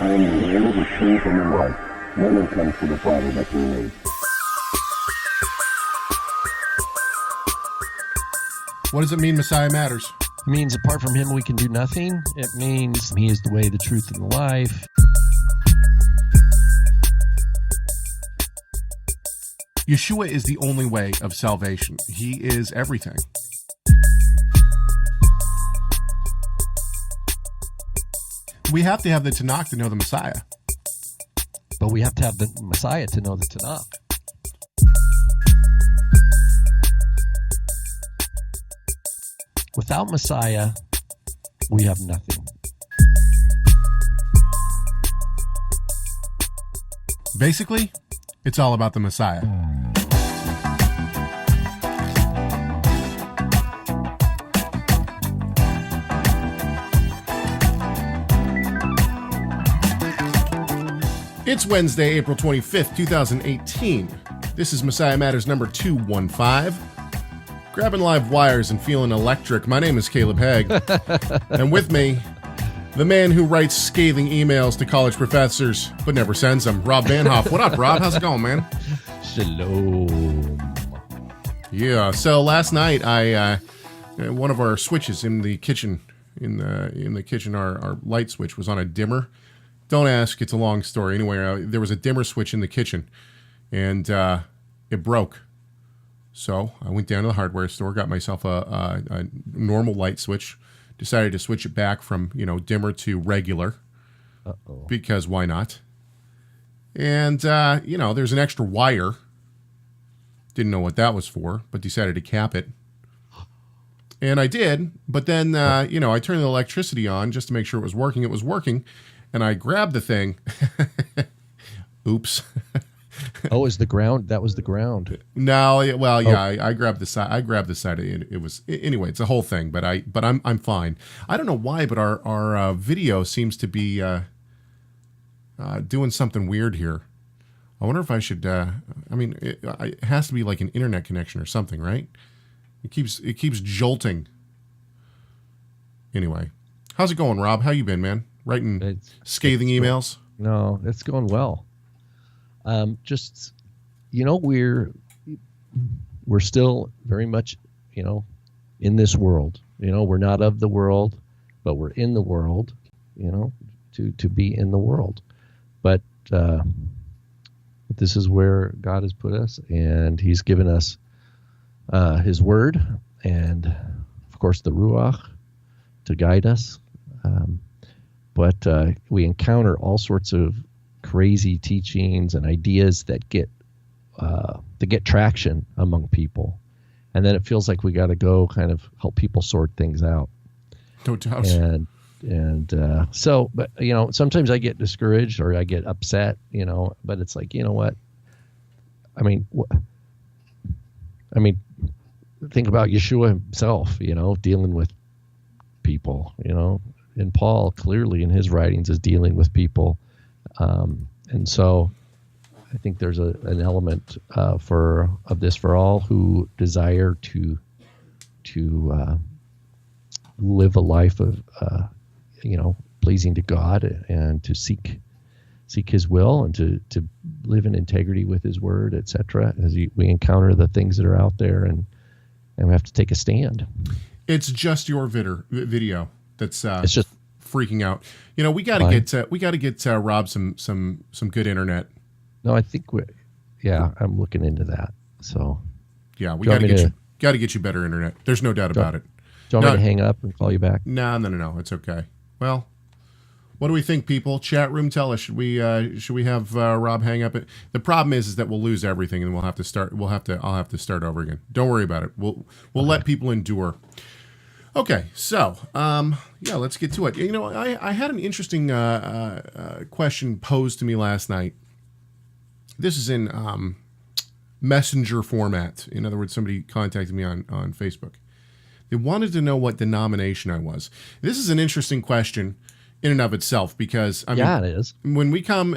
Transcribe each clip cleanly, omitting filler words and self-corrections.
I am the way, the truth, and the life. No one comes to the Father but through me. What does it mean Messiah matters? It means apart from him we can do nothing. It means he is the way, the truth, and the life. Yeshua is the only way of salvation. He is everything. We have to have the Tanakh to know the Messiah. But we have to have the Messiah to know the Tanakh. Without Messiah, we have nothing. Basically, it's all about the Messiah. It's Wednesday, April 25th, 2018. This is Messiah Matters number 215. Grabbing live wires and feeling electric. My name is Caleb Haig. And with me, the man who writes scathing emails to college professors but never sends them, Rob Van Hoff. What up, Rob? How's it going, man? Shalom. Yeah, so last night, one of our switches in the kitchen, our light switch was on a dimmer. Don't ask, it's a long story. Anyway, there was a dimmer switch in the kitchen, and it broke. So I went down to the hardware store, got myself a normal light switch, decided to switch it back from, dimmer to regular. Uh-oh. Because why not? And, there's an extra wire. Didn't know what that was for, but decided to cap it. And I did, but then, I turned the electricity on just to make sure it was working. It was working, and I grabbed the thing. Oops. Oh, is the ground? That was the ground. No, well, yeah, I grabbed the side. I grabbed the side. It was anyway. It's a whole thing, but I'm fine. I don't know why, but our video seems to be doing something weird here. I wonder if I should. It has to be like an internet connection or something, right? It keeps jolting. Anyway, how's it going, Rob? How you been, man? Writing scathing emails? No, it's going well. We're still very much, in this world. We're not of the world, but we're in the world. To be in the world, but this is where God has put us, and He's given us His Word, and of course the Ruach to guide us. But we encounter all sorts of crazy teachings and ideas that get traction among people, and then it feels like we got to go kind of help people sort things out. No doubt. But sometimes I get discouraged or I get upset, but it's like, what? Think about Yeshua himself, dealing with people, and Paul clearly in his writings is dealing with people. And so I think there's an element of this for all who desire to live a life of pleasing to God and to seek His will and to live in integrity with His Word, etc. As we encounter the things that are out there, and we have to take a stand. It's just your video that's it's just freaking out. We got to get Rob some good internet. No, I think I'm looking into that. So yeah, we got to get you better internet. There's no doubt about it. Do you want me to hang up and call you back? No. It's okay. Well, what do we think, people? Chat room, tell us. Should we have Rob hang up? The problem is that we'll lose everything, and we'll have to start. I'll have to start over again. Don't worry about it. We'll let people endure. Okay, so let's get to it. I had an interesting question posed to me last night. This is in messenger format. In other words, somebody contacted me on Facebook. They wanted to know what denomination I was. This is an interesting question in and of itself because it is. When we come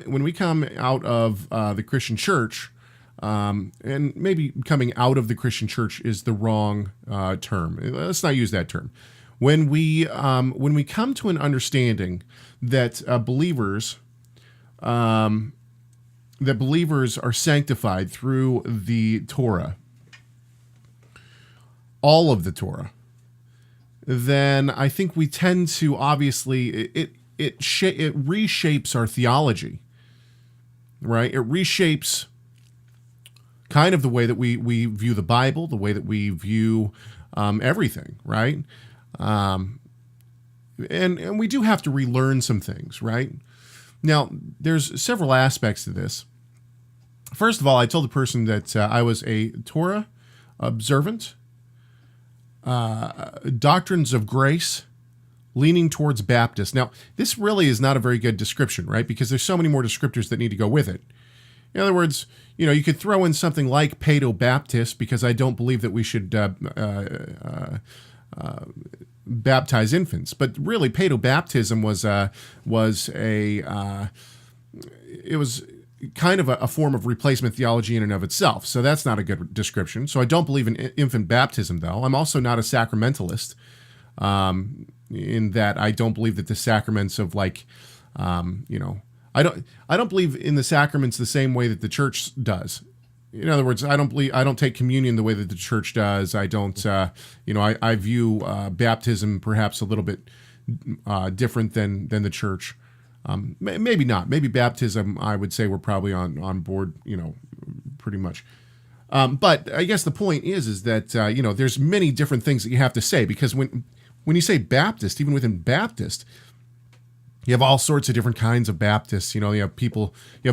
out of the Christian church, and maybe coming out of the Christian church is the wrong term. Let's not use that term. When we come to an understanding that believers that believers are sanctified through the Torah, all of the Torah, then I think we tend to obviously it reshapes our theology, right? It reshapes kind of the way that we view the Bible, the way that we view everything, right? And we do have to relearn some things, right? Now, there's several aspects to this. First of all, I told the person that I was a Torah observant, doctrines of grace, leaning towards Baptist. Now, this really is not a very good description, right? Because there's so many more descriptors that need to go with it. In other words, you could throw in something like Paedo-Baptist, because I don't believe that we should baptize infants. But really, Paedo-Baptism was kind of a form of replacement theology in and of itself. So that's not a good description. So I don't believe in infant baptism, though. I'm also not a sacramentalist, in that I don't believe that the sacraments of I don't believe in the sacraments the same way that the church does. In other words, I don't take communion the way that the church does. I don't, I view baptism perhaps a little bit different than the church. Maybe not. Maybe baptism, I would say we're probably on board, pretty much. But I guess the point is that, there's many different things that you have to say, because when you say Baptist, even within Baptist, you have all sorts of different kinds of Baptists. You have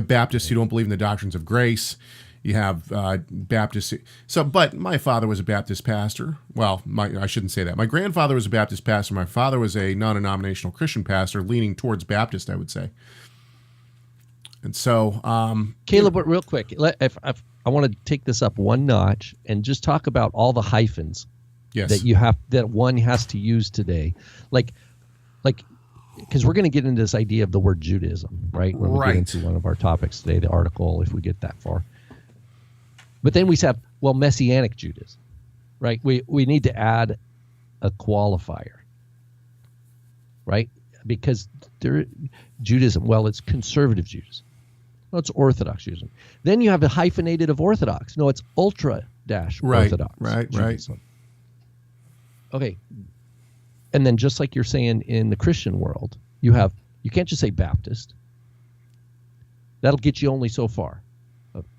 Baptists who don't believe in the doctrines of grace. You have Baptists. But my father was a Baptist pastor. Well, I shouldn't say that. My grandfather was a Baptist pastor. My father was a non-denominational Christian pastor, leaning towards Baptist, I would say. And so, Caleb, but real quick, I want to take this up one notch and just talk about all the hyphens that one has to use today, like. Because we're going to get into this idea of the word Judaism, right? When we get into one of our topics today, the article, if we get that far. But then we have, Messianic Judaism, right? We need to add a qualifier, right? Because Judaism, it's conservative Judaism. No, it's Orthodox Judaism. Then you have a hyphenated of Orthodox. No, it's ultra-Orthodox. Right. Judaism. Okay. And then just like you're saying in the Christian world, you can't just say Baptist. That'll get you only so far.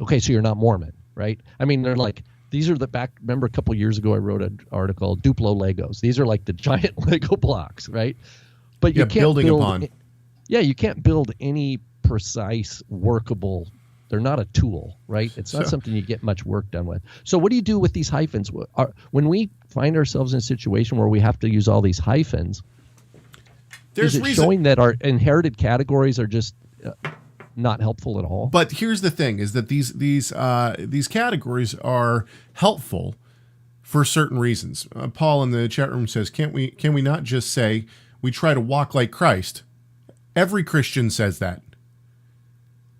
Okay, so you're not Mormon, right? I mean, they're like, these are remember a couple of years ago I wrote an article, Duplo Legos. These are like the giant Lego blocks, right? But you can't you can't build any precise, workable. They're not a tool, right? It's not something you get much work done with. So what do you do with these hyphens? When we find ourselves in a situation where we have to use all these hyphens, is it showing that our inherited categories are just not helpful at all? But here's the thing: is that these categories are helpful for certain reasons. Paul in the chat room says, "Can we not just say we try to walk like Christ?" Every Christian says that.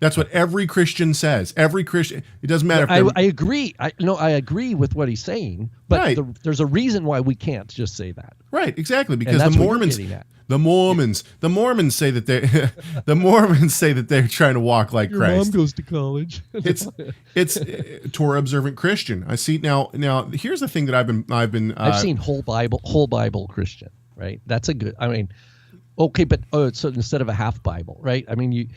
That's what every Christian says. Every Christian. It doesn't matter. I agree. I agree with what he's saying, but there's a reason why we can't just say that. Right. Exactly. Because the Mormons say that they're trying to walk like Your Christ. Your mom goes to college. It's Torah observant Christian. I see now. Here's the thing that I've seen whole Bible Christian. Right. That's a good. I mean, okay, but so instead of a half Bible, right? I mean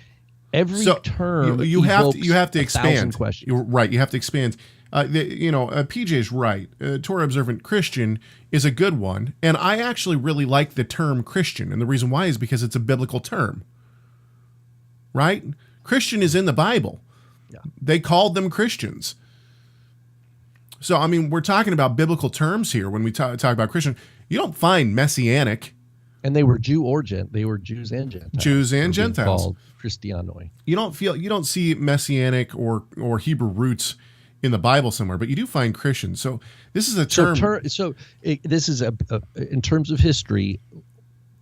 Every term you have to expand. You're right. You have to expand. PJ's right. Torah observant Christian is a good one, and I actually really like the term Christian, and the reason why is because it's a biblical term. Right? Christian is in the Bible. Yeah. They called them Christians. So I mean, we're talking about biblical terms here when we talk about Christian. You don't find Messianic. And they were they were Jews and Gentiles. Jews and Gentiles. Called Christianoi. You don't see Messianic or Hebrew roots in the Bible somewhere, but you do find Christians. So this is a term. This is in terms of history,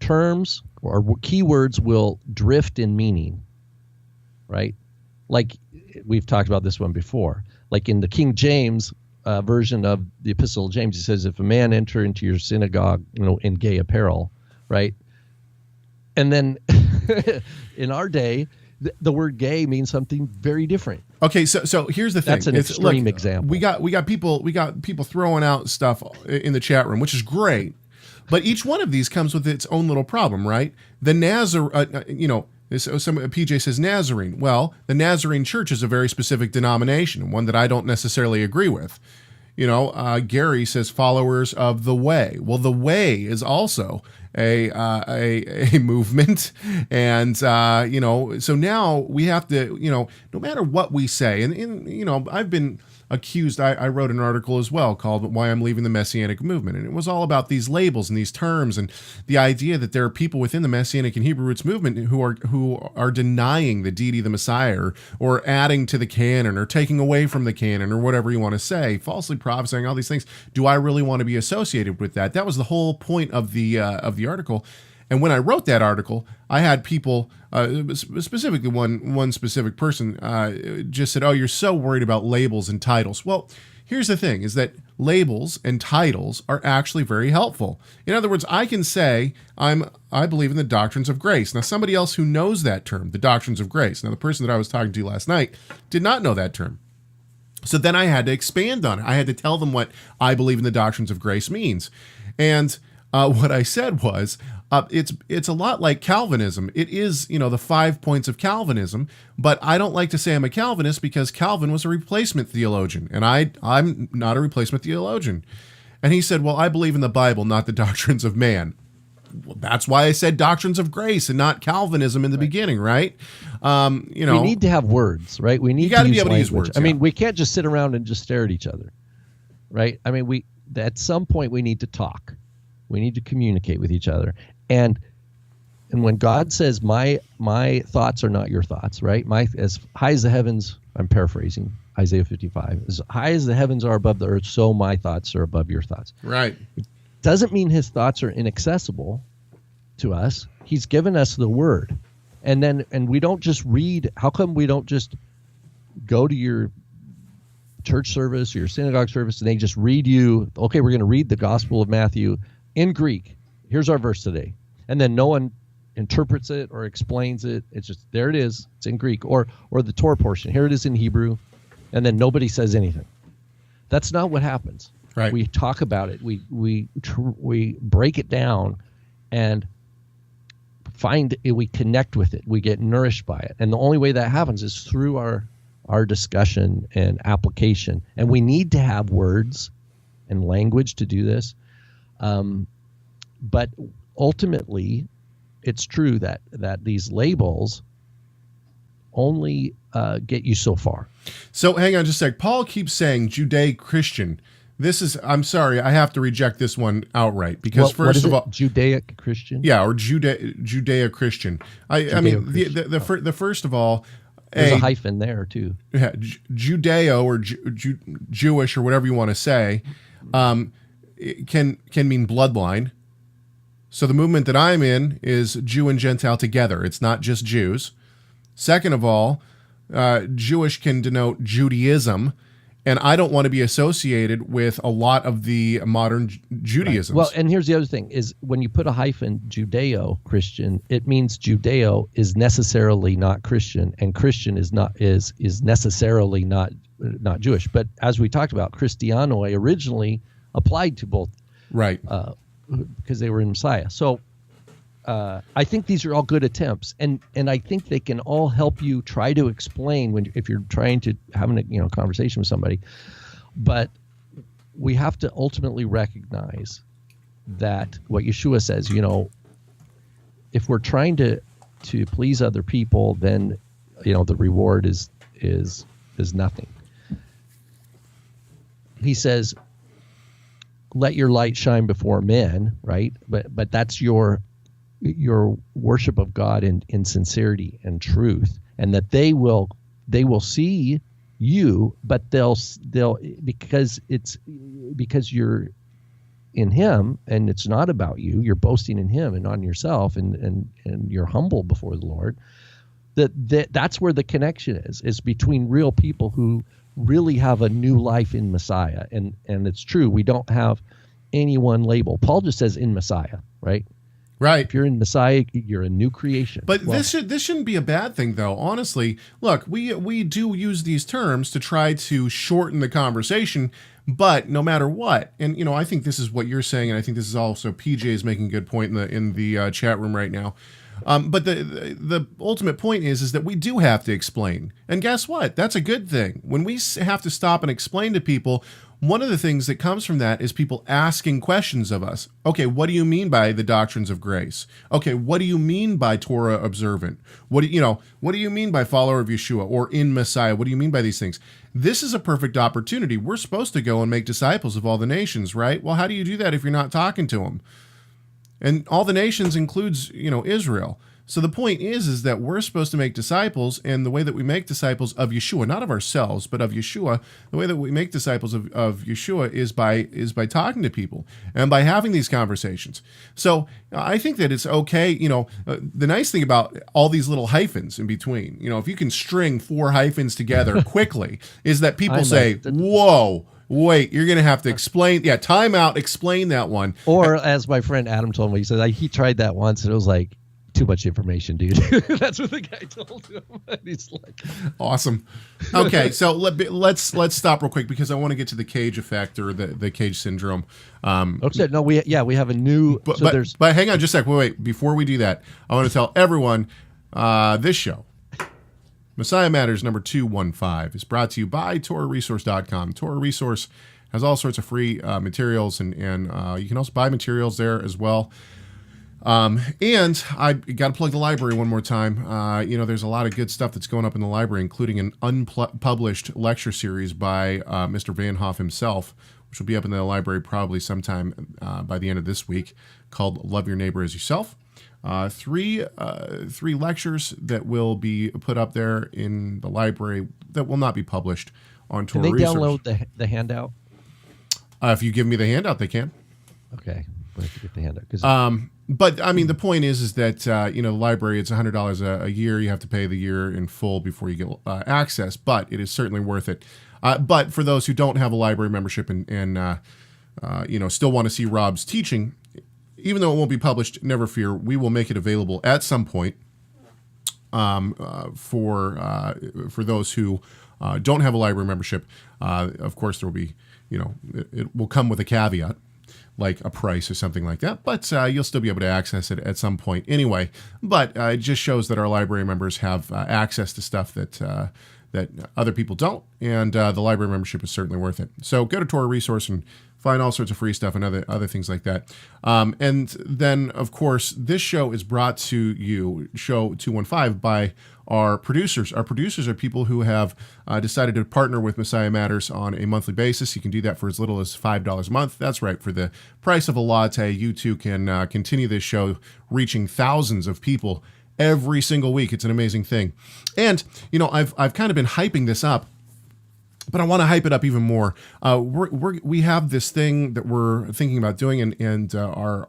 terms or keywords will drift in meaning, right? Like we've talked about this one before. Like in the King James version of the Epistle of James, it says, "If a man enter into your synagogue, in gay apparel." Right. And then in our day, the word gay means something very different. Okay, so here's the thing. That's an extreme example. We got people throwing out stuff in the chat room, which is great, but each one of these comes with its own little problem, right? The PJ says Nazarene. Well, the Nazarene Church is a very specific denomination, one that I don't necessarily agree with. Gary says followers of the Way. Well, the Way is also a movement, and so now we have to, no matter what we say, and I've been accused. I wrote an article as well called "Why I'm Leaving the Messianic Movement," and it was all about these labels and these terms and the idea that there are people within the Messianic and Hebrew roots movement who are denying the deity of the Messiah, or adding to the canon, or taking away from the canon, or whatever you want to say, falsely prophesying all these things. Do I really want to be associated with that? That was the whole point of the article. And when I wrote that article, I had people, specifically one specific person, just said, "Oh, you're so worried about labels and titles." Well, here's the thing: is that labels and titles are actually very helpful. In other words, I can say I believe in the doctrines of grace. Now, somebody else who knows that term, the doctrines of grace. Now, the person that I was talking to last night did not know that term. So then I had to expand on it. I had to tell them what I believe in the doctrines of grace means, and what I said was, it's a lot like Calvinism. It is, the 5 points of Calvinism, but I don't like to say I'm a Calvinist because Calvin was a replacement theologian, and I'm not a replacement theologian. And he said, well, I believe in the Bible, not the doctrines of man. Well, that's why I said doctrines of grace and not Calvinism in the beginning, right? We need to have words, right? We need you got to be able language. to use words. I mean, we can't just sit around and just stare at each other, right? I mean, at some point we need to talk. We need to communicate with each other. And when God says, my thoughts are not your thoughts, right? As high as the heavens, I'm paraphrasing Isaiah 55, as high as the heavens are above the earth, so my thoughts are above your thoughts. Right. It doesn't mean his thoughts are inaccessible to us. He's given us the word. And we don't just read. How come we don't just go to your church service or your synagogue service and they just read you, okay, we're going to read the Gospel of Matthew in Greek. Here's our verse today. And then no one interprets it or explains it. It's just, there it is. It's in Greek. Or the Torah portion. Here it is in Hebrew. And then nobody says anything. That's not what happens. Right. We talk about it. We break it down and we connect with it. We get nourished by it. And the only way that happens is through our discussion and application. And we need to have words and language to do this. But ultimately, it's true that these labels only get you so far. So hang on just a sec. Paul keeps saying Judeo-Christian. I'm sorry, I have to reject this one outright because first of all, Judaic Christian. Yeah, or Judeo-Christian. I mean, the first of all, there's a hyphen there too. Yeah, Judeo or Jewish or whatever you want to say, it can mean bloodline. So the movement that I'm in is Jew and Gentile together. It's not just Jews. Second of all, Jewish can denote Judaism, and I don't want to be associated with a lot of the modern Judaisms. Right. Well, and here's the other thing, is when you put a hyphen, Judeo-Christian, it means Judeo is necessarily not Christian, and Christian is necessarily not Jewish. But as we talked about, Christianoi originally applied to both. Right. Because they were in Messiah. So I think these are all good attempts, and I think they can all help you try to explain if you're trying to have a conversation with somebody. But we have to ultimately recognize that what Yeshua says, if we're trying to please other people, then the reward is nothing. He says, let your light shine before men, right? But that's your worship of God in sincerity and truth, and that they will see you, but they'll because you're in Him, and it's not about you. You're boasting in Him and on yourself, and you're humble before the Lord. That's where the connection is between real people who really have a new life in Messiah. And it's true, we don't have any one label. Paul just says in Messiah, right? Right. If you're in Messiah, you're a new creation. But this shouldn't be a bad thing, though. Honestly, look, we do use these terms to try to shorten the conversation, but no matter what, and I think this is what you're saying, and I think this is also PJ is making a good point in the chat room right now. But the ultimate point is that we do have to explain, and guess what? That's a good thing. When we have to stop and explain to people, one of the things that comes from that is people asking questions of us. Okay, what do you mean by the doctrines of grace? Okay, what do you mean by Torah observant? What do you mean by follower of Yeshua or in Messiah? What do you mean by these things? This is a perfect opportunity. We're supposed to go and make disciples of all the nations, right? Well, how do you do that if you're not talking to them? And all the nations includes, Israel. So the point is that we're supposed to make disciples, and the way that we make disciples of Yeshua, not of ourselves, but of Yeshua, the way that we make disciples of Yeshua is by talking to people and by having these conversations. So I think that it's okay. The nice thing about all these little hyphens in between, if you can string 4 hyphens together quickly, is that people say, whoa, wait, you're going to have to explain. Yeah, time out, explain that one. Or as my friend Adam told me, he said he tried that once and it was like, too much information, dude. That's what the guy told him. He's like, awesome. Okay, so let's stop real quick because I want to get to the cage effect or the cage syndrome. Okay, no, we have a new. But hang on, just a sec. Wait. Before we do that, I want to tell everyone this show, Messiah Matters number 215, is brought to you by TorahResource.com. TorahResource has all sorts of free materials, and you can also buy materials there as well. And I got to plug the library one more time. There's a lot of good stuff that's going up in the library, including an unpublished lecture series by Mr. Van Hoff himself, which will be up in the library probably sometime by the end of this week, called Love Your Neighbor as Yourself. 3 lectures that will be put up there in the library that will not be published on Torah Resource. Can they download the handout? If you give me the handout, they can. Okay. We'll have to get the handout. But I mean, the point is that the library, it's $100 a year. You have to pay the year in full before you get access, but it is certainly worth it. But for those who don't have a library membership and still want to see Rob's teaching, even though it won't be published, never fear, we will make it available at some point for those who don't have a library membership. Of course, there will be, it will come with a caveat, like a price or something like that, but you'll still be able to access it at some point anyway. But it just shows that our library members have access to stuff that other people don't, and the library membership is certainly worth it. So go to Torah Resource and find all sorts of free stuff and other things like that. And then, of course, this show is brought to you, Show 215, by our producers. Our producers are people who have decided to partner with Messiah Matters on a monthly basis. You can do that for as little as $5 a month. That's right. For the price of a latte, you too can continue this show reaching thousands of people every single week. It's an amazing thing. And, I've kind of been hyping this up, but I want to hype it up even more. We have this thing that we're thinking about doing, and our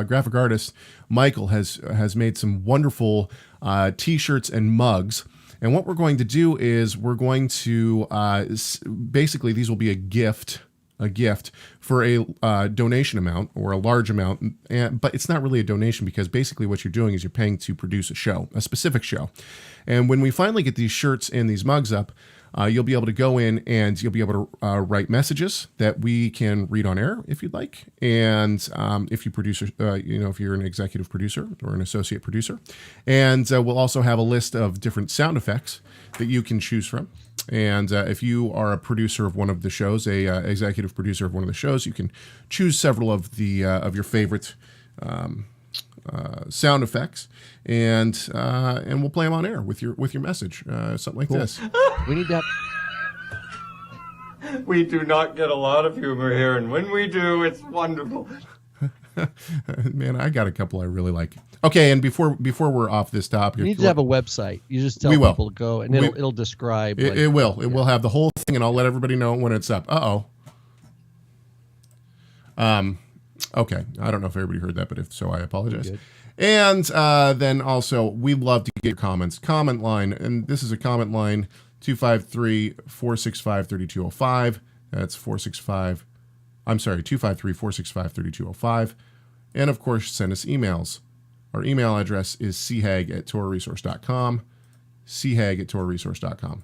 graphic artist, Michael, has made some wonderful T-shirts and mugs. And what we're going to do is we're going to basically, these will be a gift for a donation amount or a large amount, but it's not really a donation because basically what you're doing is you're paying to produce a specific show. And when we finally get these shirts and these mugs up, you'll be able to go in and you'll be able to write messages that we can read on air if you'd like. And if you produce, if you're an executive producer or an associate producer, and we'll also have a list of different sound effects that you can choose from. And if you are a producer of one of the shows, executive producer of one of the shows, you can choose several of the of your favorite sound effects, and we'll play them on air with your message, something like this. We need that. We do not get a lot of humor here, and when we do, it's wonderful. Man, I got a couple I really like. Okay, and before we're off this topic, You need to have a website. You just tell people to go, and it'll describe. It will. It will have the whole thing, and I'll let everybody know when it's up. Okay, I don't know if everybody heard that, but if so, I apologize. And then also, we'd love to get your comments. Comment line, and this is a comment line, 253-465-3205. That's 253-465-3205. And of course, send us emails. Our email address is chag@TorahResource.com. chag@TorahResource.com.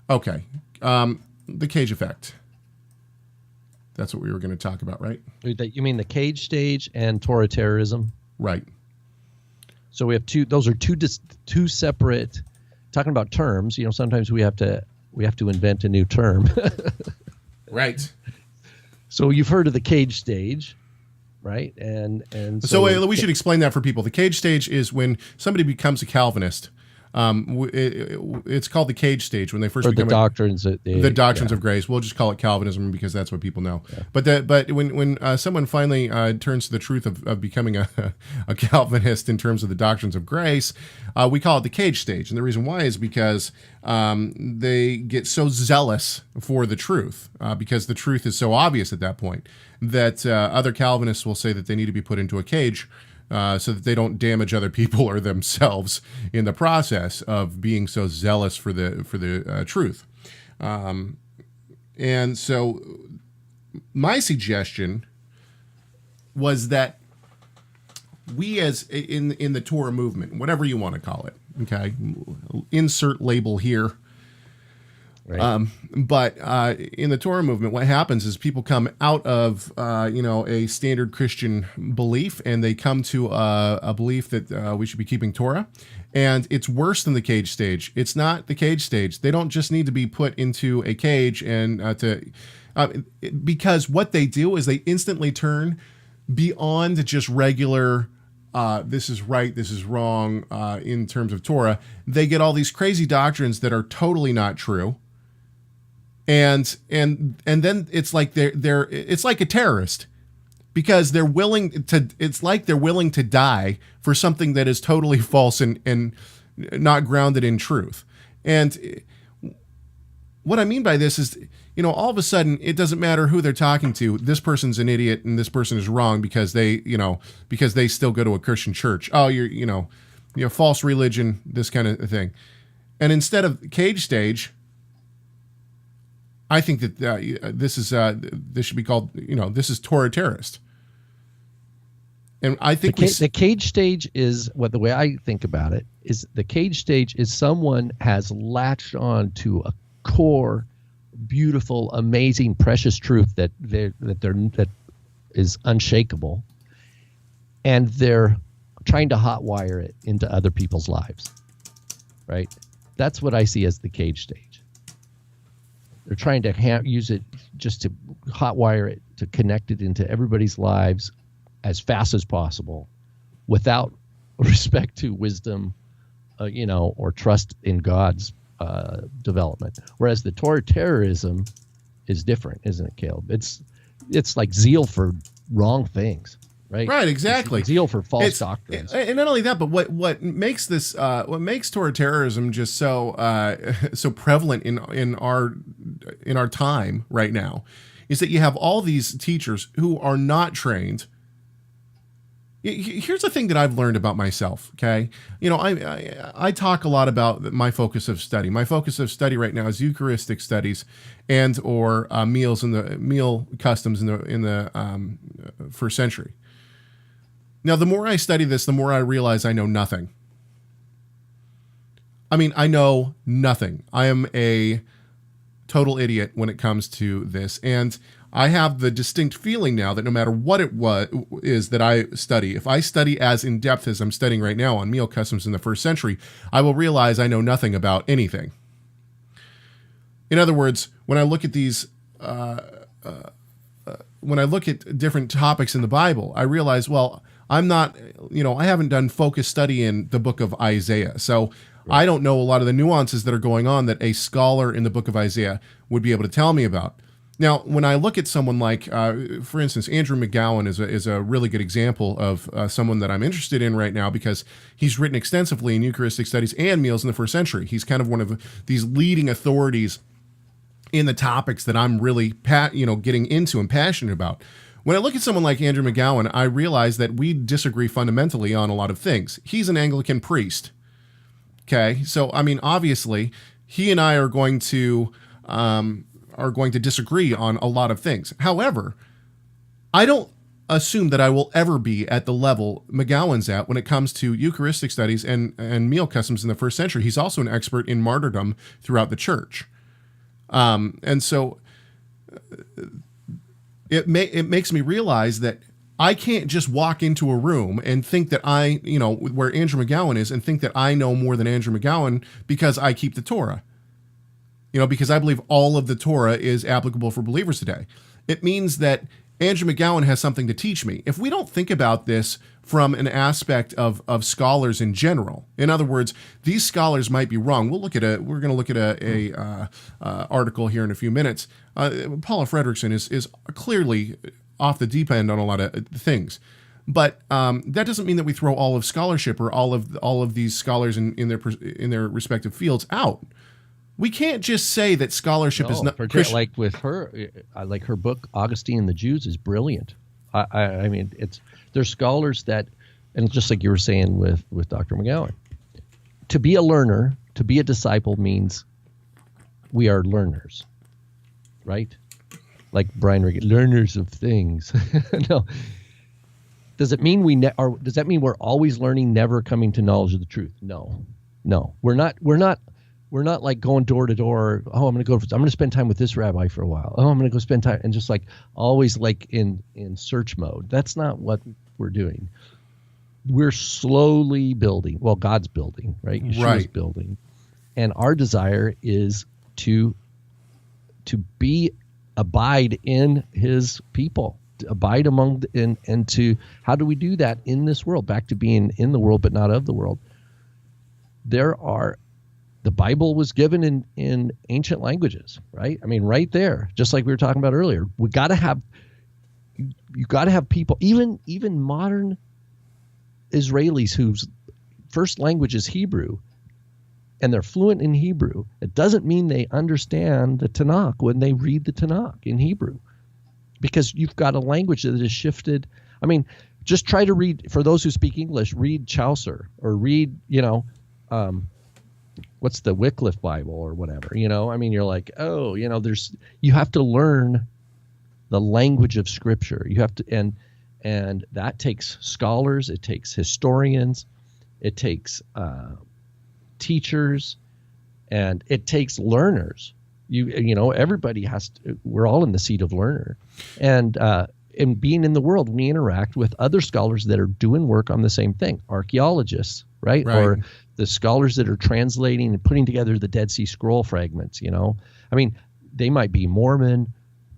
Okay. The cage effect. That's what we were going to talk about, right? You mean the cage stage and Torah terrorism? Right. So we have two. Those are two separate. Talking about terms, sometimes we have to invent a new term. Right. So you've heard of the cage stage, right? And so we should explain that for people. The cage stage is when somebody becomes a Calvinist. It's called the cage stage when they first become the doctrines of grace. We'll just call it Calvinism because that's what people know. Yeah. But when someone finally turns to the truth of becoming a Calvinist in terms of the doctrines of grace, we call it the cage stage. And the reason why is because they get so zealous for the truth because the truth is so obvious at that point that other Calvinists will say that they need to be put into a cage. So that they don't damage other people or themselves in the process of being so zealous for the truth. And so my suggestion was that we as in the Torah movement, whatever you want to call it, okay, insert label here. Right. But in the Torah movement, what happens is people come out of a standard Christian belief, and they come to a belief that we should be keeping Torah, and it's worse than the cage stage. It's not the cage stage. They don't just need to be put into a cage and because what they do is they instantly turn beyond just regular. This is right, this is wrong in terms of Torah. They get all these crazy doctrines that are totally not true. And then it's like it's like a terrorist because they're willing to die for something that is totally false and not grounded in truth. And what I mean by this is, all of a sudden it doesn't matter who they're talking to. This person's an idiot and this person is wrong because they still go to a Christian church. Oh, you're false religion, this kind of thing. And instead of cage stage, I think that this should be called, this is Torah terrorist. And I think the cage stage is the way I think about it is the cage stage is someone has latched on to a core, beautiful, amazing, precious truth that is unshakable, and they're trying to hotwire it into other people's lives. Right? That's what I see as the cage stage. They're trying to use it just to hotwire it, to connect it into everybody's lives as fast as possible without respect to wisdom, or trust in God's development. Whereas the Torah terrorism is different, isn't it, Caleb? It's like zeal for wrong things. Right. Right. Exactly. Zeal for false doctrines. And not only that, but what makes this what makes Torah terrorism just so prevalent in our time right now is that you have all these teachers who are not trained. Here's the thing that I've learned about myself. Okay, I talk a lot about my focus of study. My focus of study right now is Eucharistic studies and or meal customs in the first century. Now, the more I study this, the more I realize I know nothing. I mean, I know nothing. I am a total idiot when it comes to this. And I have the distinct feeling now that no matter what it is that I study, if I study as in-depth as I'm studying right now on meal customs in the first century, I will realize I know nothing about anything. In other words, when I look at these... when I look at different topics in the Bible, I realize, well, I'm not, I haven't done focused study in the book of Isaiah. So right. I don't know a lot of the nuances that are going on that a scholar in the book of Isaiah would be able to tell me about. Now, when I look at someone like, for instance, Andrew McGowan is a really good example of someone that I'm interested in right now because he's written extensively in Eucharistic studies and meals in the first century. He's kind of one of these leading authorities in the topics that I'm really getting into and passionate about. When I look at someone like Andrew McGowan, I realize that we disagree fundamentally on a lot of things. He's an Anglican priest. Okay, so I mean, obviously, he and I are going to disagree on a lot of things. However, I don't assume that I will ever be at the level McGowan's at when it comes to Eucharistic studies and meal customs in the first century. He's also an expert in martyrdom throughout the church. And so it makes me realize that I can't just walk into a room and think that where Andrew McGowan is, and think that I know more than Andrew McGowan because I keep the Torah. Because I believe all of the Torah is applicable for believers today. It means that Andrew McGowan has something to teach me. If we don't think about this from an aspect of scholars in general, in other words, these scholars might be wrong. We're going to look at a article here in a few minutes. Paula Fredriksen is clearly off the deep end on a lot of things, but that doesn't mean that we throw all of scholarship or all of these scholars in their respective fields out. We can't just say that scholarship is not Christian. Like with her, I like her book Augustine and the Jews is brilliant. I mean, there's scholars that, and just like you were saying with Dr. McGowan, to be a learner, to be a disciple means we are learners, right? Like Brian Regan, learners of things. No. Does it mean does that mean we're always learning, never coming to knowledge of the truth? No. We're not like going door to door. Oh, I'm going to spend time with this rabbi for a while. Oh, I'm going to go spend time, and just like always like in search mode. That's not what we're doing. We're slowly building. Well, God's building, right? Yeshua's building. And our desire is to abide in his people, to abide among, and to, how do we do that in this world? Back to being in the world, but not of the world. The Bible was given in ancient languages, right? I mean, right there, just like we were talking about earlier. You got to have people, even modern Israelis whose first language is Hebrew, and they're fluent in Hebrew. It doesn't mean they understand the Tanakh when they read the Tanakh in Hebrew, because you've got a language that is shifted. I mean, just try to read, for those who speak English, read Chaucer or read, what's the Wycliffe Bible or whatever, I mean, you're like, oh, you have to learn the language of Scripture. You have to, and that takes scholars, it takes historians, it takes teachers, and it takes learners. Everybody has to, we're all in the seat of learner. And being in the world, we interact with other scholars that are doing work on the same thing, archaeologists, right? Or the scholars that are translating and putting together the Dead Sea Scroll fragments, I mean, they might be Mormon,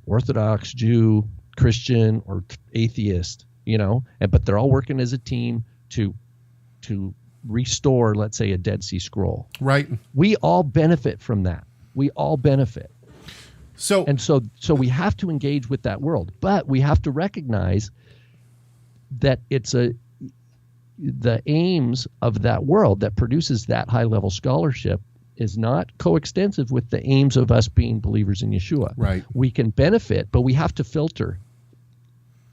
Orthodox, Jew, Christian, or atheist, but they're all working as a team to restore, let's say, a Dead Sea Scroll. Right. We all benefit from that. We all benefit. So we have to engage with that world, but we have to recognize that the aims of that world that produces that high level scholarship is not coextensive with the aims of us being believers in Yeshua. Right. We can benefit, but we have to filter.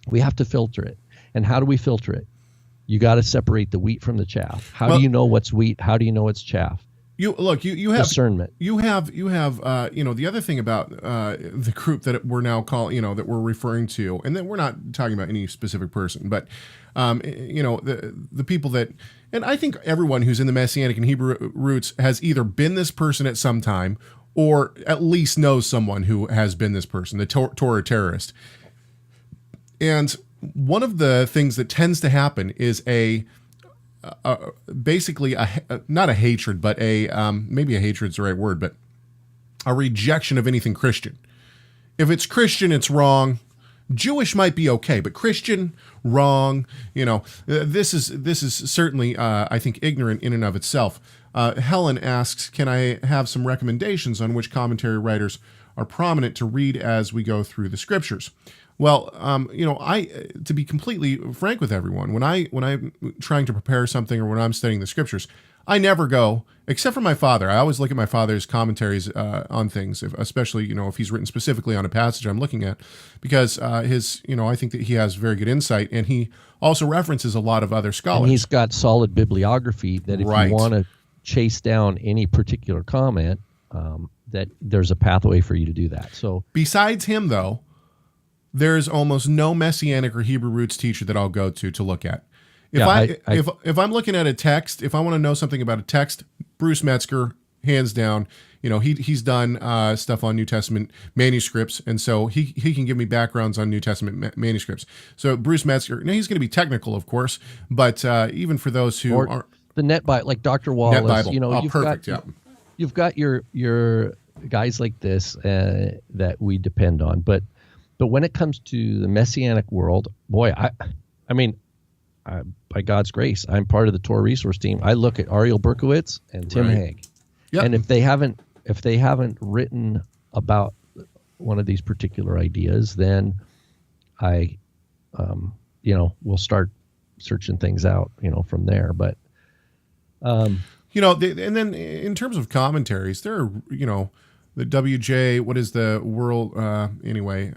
We have to filter it. And how do we filter it? You got to separate the wheat from the chaff. How do you know what's wheat? How do you know it's chaff? You have discernment. You have the other thing about the group that we're now that we're referring to, and then we're not talking about any specific person, but the people that, and I think everyone who's in the Messianic and Hebrew roots has either been this person at some time, or at least knows someone who has been this person, the Torah terrorist. And one of the things that tends to happen is basically not a hatred, but maybe a hatred's the right word, but a rejection of anything Christian. If it's Christian, it's wrong. Jewish might be okay, but Christian, wrong. This is certainly, I think, ignorant in and of itself. Helen asks, can I have some recommendations on which commentary writers are prominent to read as we go through the scriptures? Well, to be completely frank with everyone, when I'm trying to prepare something or when I'm studying the scriptures, I never go, except for my father. I always look at my father's commentaries on things, especially, if he's written specifically on a passage I'm looking at, because I think that he has very good insight, and he also references a lot of other scholars. And he's got solid bibliography that if you want to chase down any particular comment, that there's a pathway for you to do that. So besides him, though, there's almost no Messianic or Hebrew roots teacher that I'll go to look at. If I'm looking at a text, if I want to know something about a text, Bruce Metzger, hands down. He's done stuff on New Testament manuscripts, and so he can give me backgrounds on New Testament manuscripts. So Bruce Metzger, now he's going to be technical, of course, but even for those who aren't, the Net Bible, like Dr. Wallace, you've got your guys like this that we depend on, but when it comes to the Messianic world, boy, I mean, by God's grace, I'm part of the TorahResource team. I look at Ariel Berkowitz and Tim Hague, and if they haven't written about one of these particular ideas, then I, we'll start searching things out, from there. But, and then in terms of commentaries, there are, the WJ, what is the world, anyway,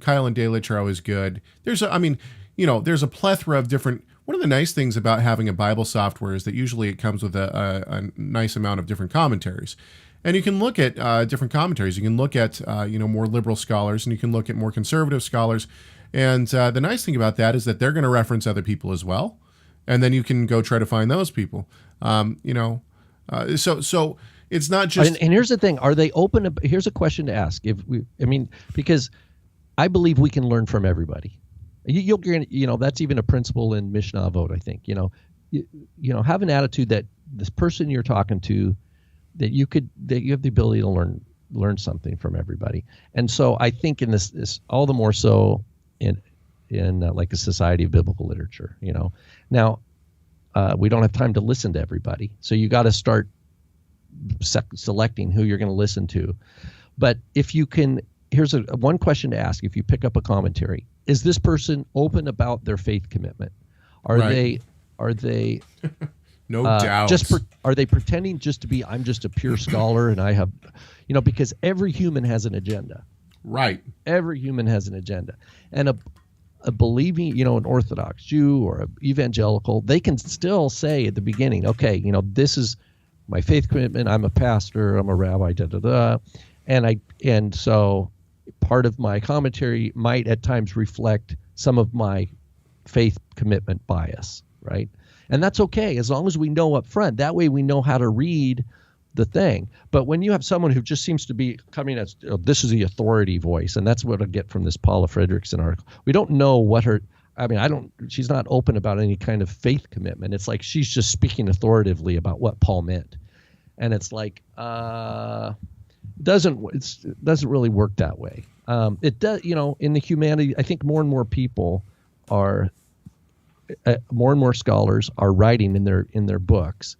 Kyle and Dalich are always good. There's a plethora of different. One of the nice things about having a Bible software is that usually it comes with a nice amount of different commentaries. And you can look at different commentaries. You can look at, more liberal scholars, and you can look at more conservative scholars. And the nice thing about that is that they're going to reference other people as well. And then you can go try to find those people. So it's not just. And here's the thing: are they open? Here's a question to ask. Because I believe we can learn from everybody. That's even a principle in Mishnah Avot, I think. Have an attitude that this person you're talking to, that you have the ability to learn something from everybody. And so I think in this all the more so in like a society of biblical literature. Now we don't have time to listen to everybody, so you got to start selecting who you're going to listen to. But if you can, here's one question to ask: if you pick up a commentary, is this person open about their faith commitment? Are they no doubt. Are they pretending just to be, I'm just a pure scholar and I have, because every human has an agenda. Right. Every human has an agenda. And a believing, an Orthodox Jew or an evangelical, they can still say at the beginning, okay, this is my faith commitment. I'm a pastor. I'm a rabbi, And so part of my commentary might at times reflect some of my faith commitment bias, right? And that's okay, as long as we know up front. That way we know how to read the thing. But when you have someone who just seems to be coming as, this is the authority voice, and that's what I get from this Paula Fredriksen article. We don't know what she's not open about any kind of faith commitment. It's like she's just speaking authoritatively about what Paul meant. And it's like, it doesn't really work that way. It does, in the humanity, I think more and more people are, more and more scholars are writing in their books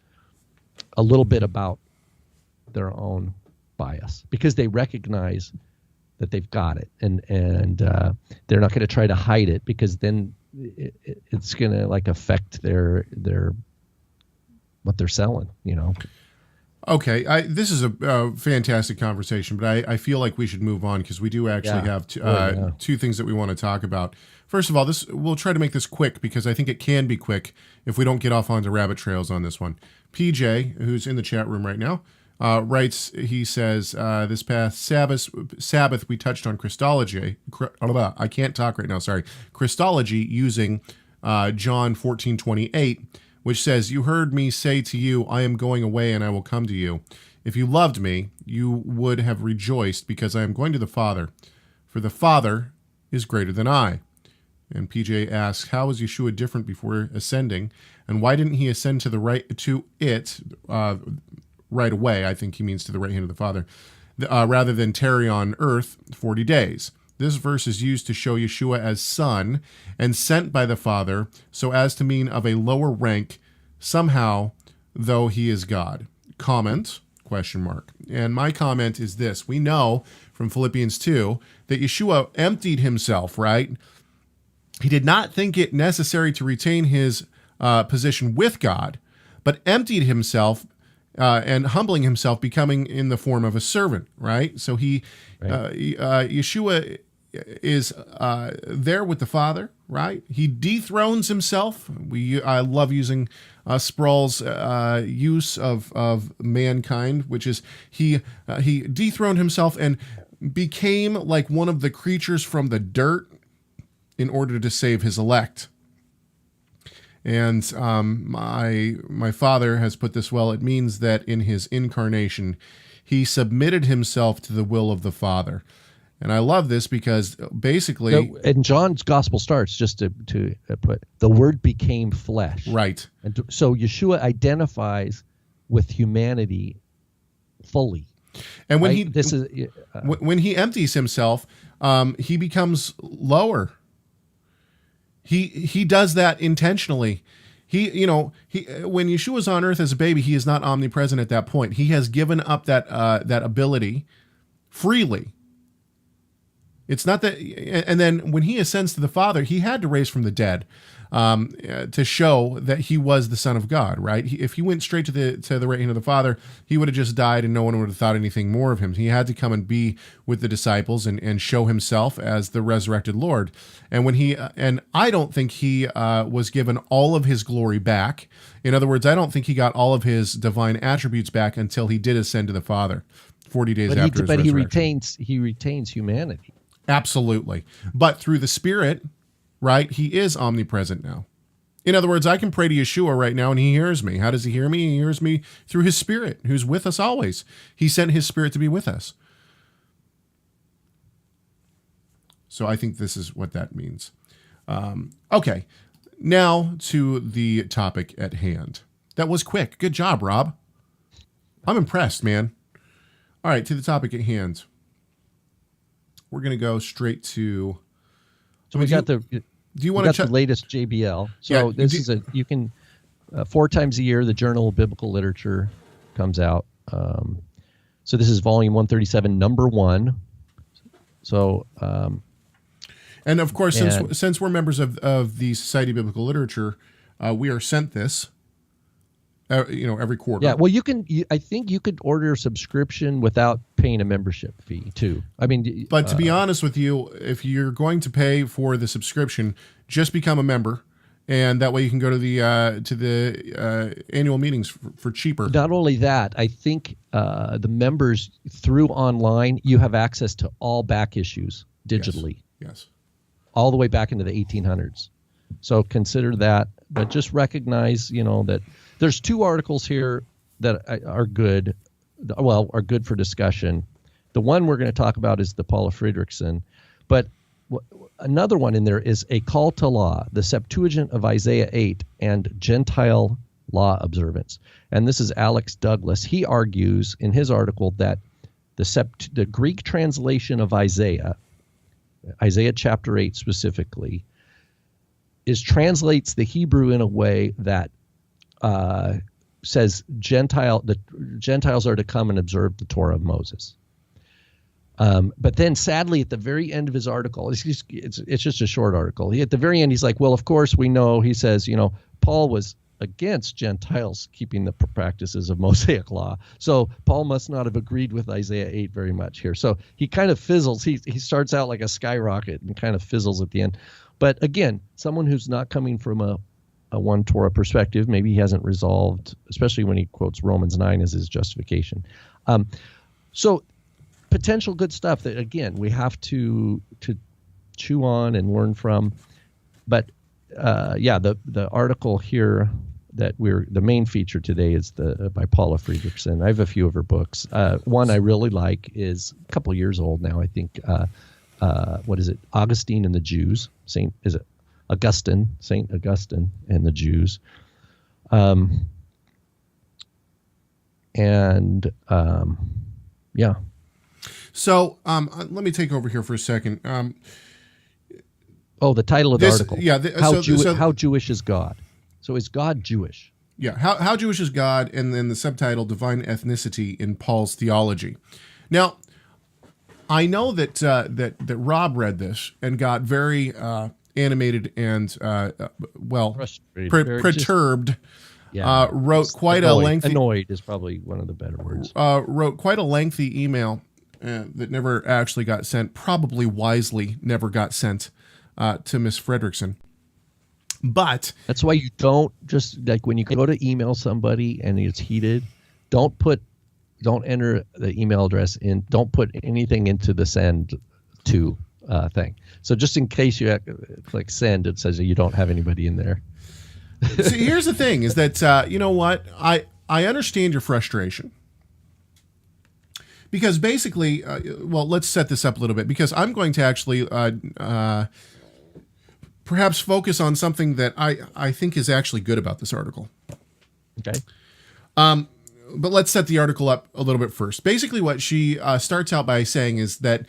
a little bit about their own bias, because they recognize that they've got it, and they're not going to try to hide it, because then it's going to affect their what they're selling, Okay, this is a fantastic conversation, but I feel like we should move on, because we do actually have two things that we want to talk about. First of all, we'll try to make this quick, because I think it can be quick if we don't get off onto rabbit trails on this one. PJ, who's in the chat room right now, writes, he says, this past Sabbath we touched on Christology. I can't talk right now, sorry. Christology using John 14:28, which says, "You heard me say to you, I am going away and I will come to you. If you loved me, you would have rejoiced, because I am going to the Father, for the Father is greater than I." And PJ asks, how is Yeshua different before ascending, and why didn't he ascend to the right right away? I think he means to the right hand of the Father, rather than tarry on earth 40 days. This verse is used to show Yeshua as son and sent by the Father, so as to mean of a lower rank somehow, though he is God. Comment? ? And my comment is this: we know from Philippians 2 that Yeshua emptied himself, right? He did not think it necessary to retain his position with God, but emptied himself and humbling himself, becoming in the form of a servant, right? So Yeshua is there with the Father, right? He dethrones himself. I love using Sproul's use of mankind, which is he dethroned himself and became like one of the creatures from the dirt, in order to save his elect. And my father has put this well. It means that in his incarnation, he submitted himself to the will of the Father. And I love this because basically... And John's gospel starts, just to put, the Word became flesh. Right. And so Yeshua identifies with humanity fully. And when right? when he empties himself, he becomes lower. He does that intentionally. When Yeshua's on earth as a baby, he is not omnipresent at that point. He has given up that ability freely. It's not that, and then when he ascends to the Father, he had to raise from the dead to show that he was the Son of God, right? If he went straight to the right hand of the Father, he would have just died and no one would have thought anything more of him. He had to come and be with the disciples and show himself as the resurrected Lord. And I don't think he was given all of his glory back. In other words, I don't think he got all of his divine attributes back until he did ascend to the Father 40 days after his resurrection. But he retains humanity. Absolutely. But through the Spirit, right, he is omnipresent now. In other words, I can pray to Yeshua right now and he hears me. How does he hear me? He hears me through his Spirit, who's with us always. He sent his Spirit to be with us. So I think this is what that means. Okay, now to the topic at hand. That was quick. Good job, Rob. I'm impressed, man. All right, to the topic at hand. We're going to go straight to... So we got the latest JBL. So yeah, you can 4 times a year, the Journal of Biblical Literature comes out. So this is volume 137, number 1. So... and of course, since we're members of the Society of Biblical Literature, we are sent this, every quarter. Yeah, well, I think you could order a subscription without paying a membership fee too. I mean, but to be honest with you, if you're going to pay for the subscription, just become a member, and that way you can go to the annual meetings for cheaper. Not only that, I think the members through online, you have access to all back issues digitally. Yes. All the way back into the 1800s. So consider that, but just recognize, that there's 2 articles here that are good for discussion. The one we're going to talk about is the Paula Fredriksen, but another one in there is A Call to Law, the Septuagint of Isaiah 8 and Gentile law observance. And this is Alex Douglas. He argues in his article that the Greek translation of Isaiah chapter 8 specifically, translates the Hebrew in a way that says the Gentiles are to come and observe the Torah of Moses. But then sadly at the very end of his article, it's just a short article. At the very end, he's like, well, of course we know, he says, Paul was against Gentiles keeping the practices of Mosaic law. So Paul must not have agreed with Isaiah 8 very much here. So he kind of fizzles. He starts out like a skyrocket and kind of fizzles at the end. But again, someone who's not coming from a one Torah perspective, maybe he hasn't resolved, especially when he quotes Romans 9 as his justification. So potential good stuff that, again, we have to chew on and learn from. But the article here that the main feature today is by Paula Fredriksen. I have a few of her books. One I really like is a couple years old now, I think. What is it? Augustine and the Jews. Saint Augustine and the Jews. So let me take over here for a second. The title of the article. Yeah. How Jewish is God? So is God Jewish? Yeah. How Jewish is God? And then the subtitle, Divine Ethnicity in Paul's Theology. Now, I know that Rob read this and got very animated and perturbed. Wrote quite a lengthy. Annoyed is probably one of the better words. Wrote quite a lengthy email that never actually got sent. Probably wisely never got sent to Miss Fredriksen. But that's why you don't just, like, when you go to email somebody and it's heated, don't enter the email address in. Don't put anything into the send to thing. So just in case you click send, it says you don't have anybody in there. See, here's the thing: is that you know what? I understand your frustration. Because basically, well, let's set this up a little bit, because I'm going to actually perhaps focus on something that I think is actually good about this article. Okay. But let's set the article up a little bit first. Basically, what she starts out by saying is that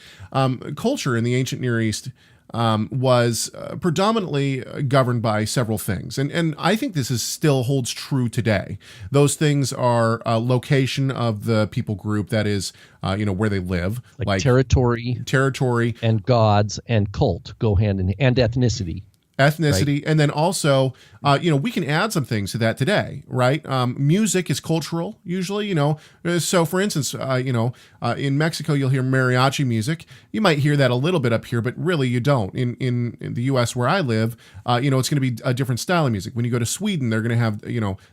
culture in the ancient Near East was predominantly governed by several things. And I think this still holds true today. Those things are location of the people group, that is, where they live. Like territory, and gods and cult go hand in hand, and ethnicity. Ethnicity, right. And then also, we can add some things to that today, right? Music is cultural, usually, So, for instance, in Mexico, you'll hear mariachi music. You might hear that a little bit up here, but really you don't. In the U.S. where I live, it's going to be a different style of music. When you go to Sweden, they're going to have,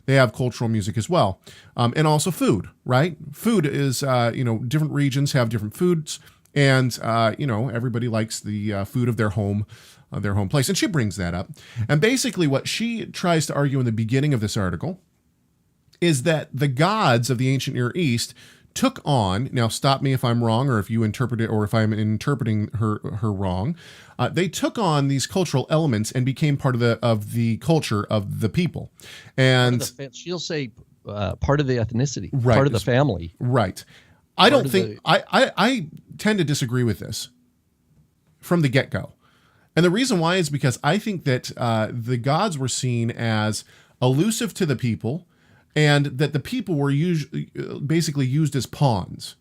they have cultural music as well. And also food, right? Food is, different regions have different foods, and, everybody likes the food of their home place. And she brings that up. And basically what she tries to argue in the beginning of this article is that the gods of the ancient Near East took on, now stop me if I'm wrong, or if you interpret it, or if I'm interpreting her wrong, they took on these cultural elements and became part of the culture of the people. And she'll say part of the ethnicity, right, part of the family. Right. I don't think, I tend to disagree with this from the get-go. And the reason why is because I think that the gods were seen as elusive to the people, and that the people were basically used as pawns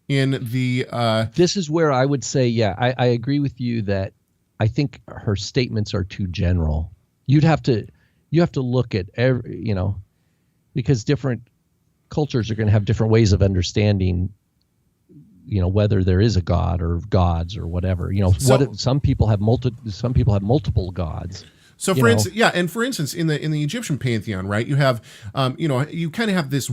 in the... This is where I would say, I agree with you that I think her statements are too general. You have to look at because different cultures are going to have different ways of understanding whether there is a god or gods or whatever. Some people have multiple gods. So for instance, in the Egyptian pantheon, right, you have, you kind of have this,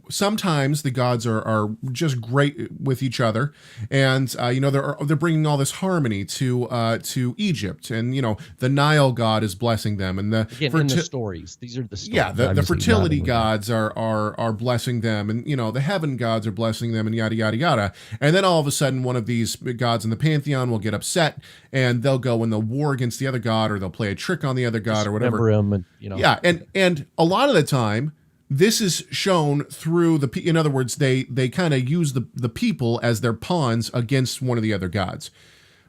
sometimes the gods are just great with each other, and, they're bringing all this harmony to Egypt, and, the Nile god is blessing them, and in the stories, these are the stories. Yeah, the fertility gods are blessing them, and, the heaven gods are blessing them, and yada, yada, yada. And then all of a sudden, one of these gods in the pantheon will get upset, and they'll go and they'll war against the other god, or they'll play a trick on the other god, or whatever. Him and, Yeah, and a lot of the time, this is shown through in other words, they kind of use the people as their pawns against one of the other gods.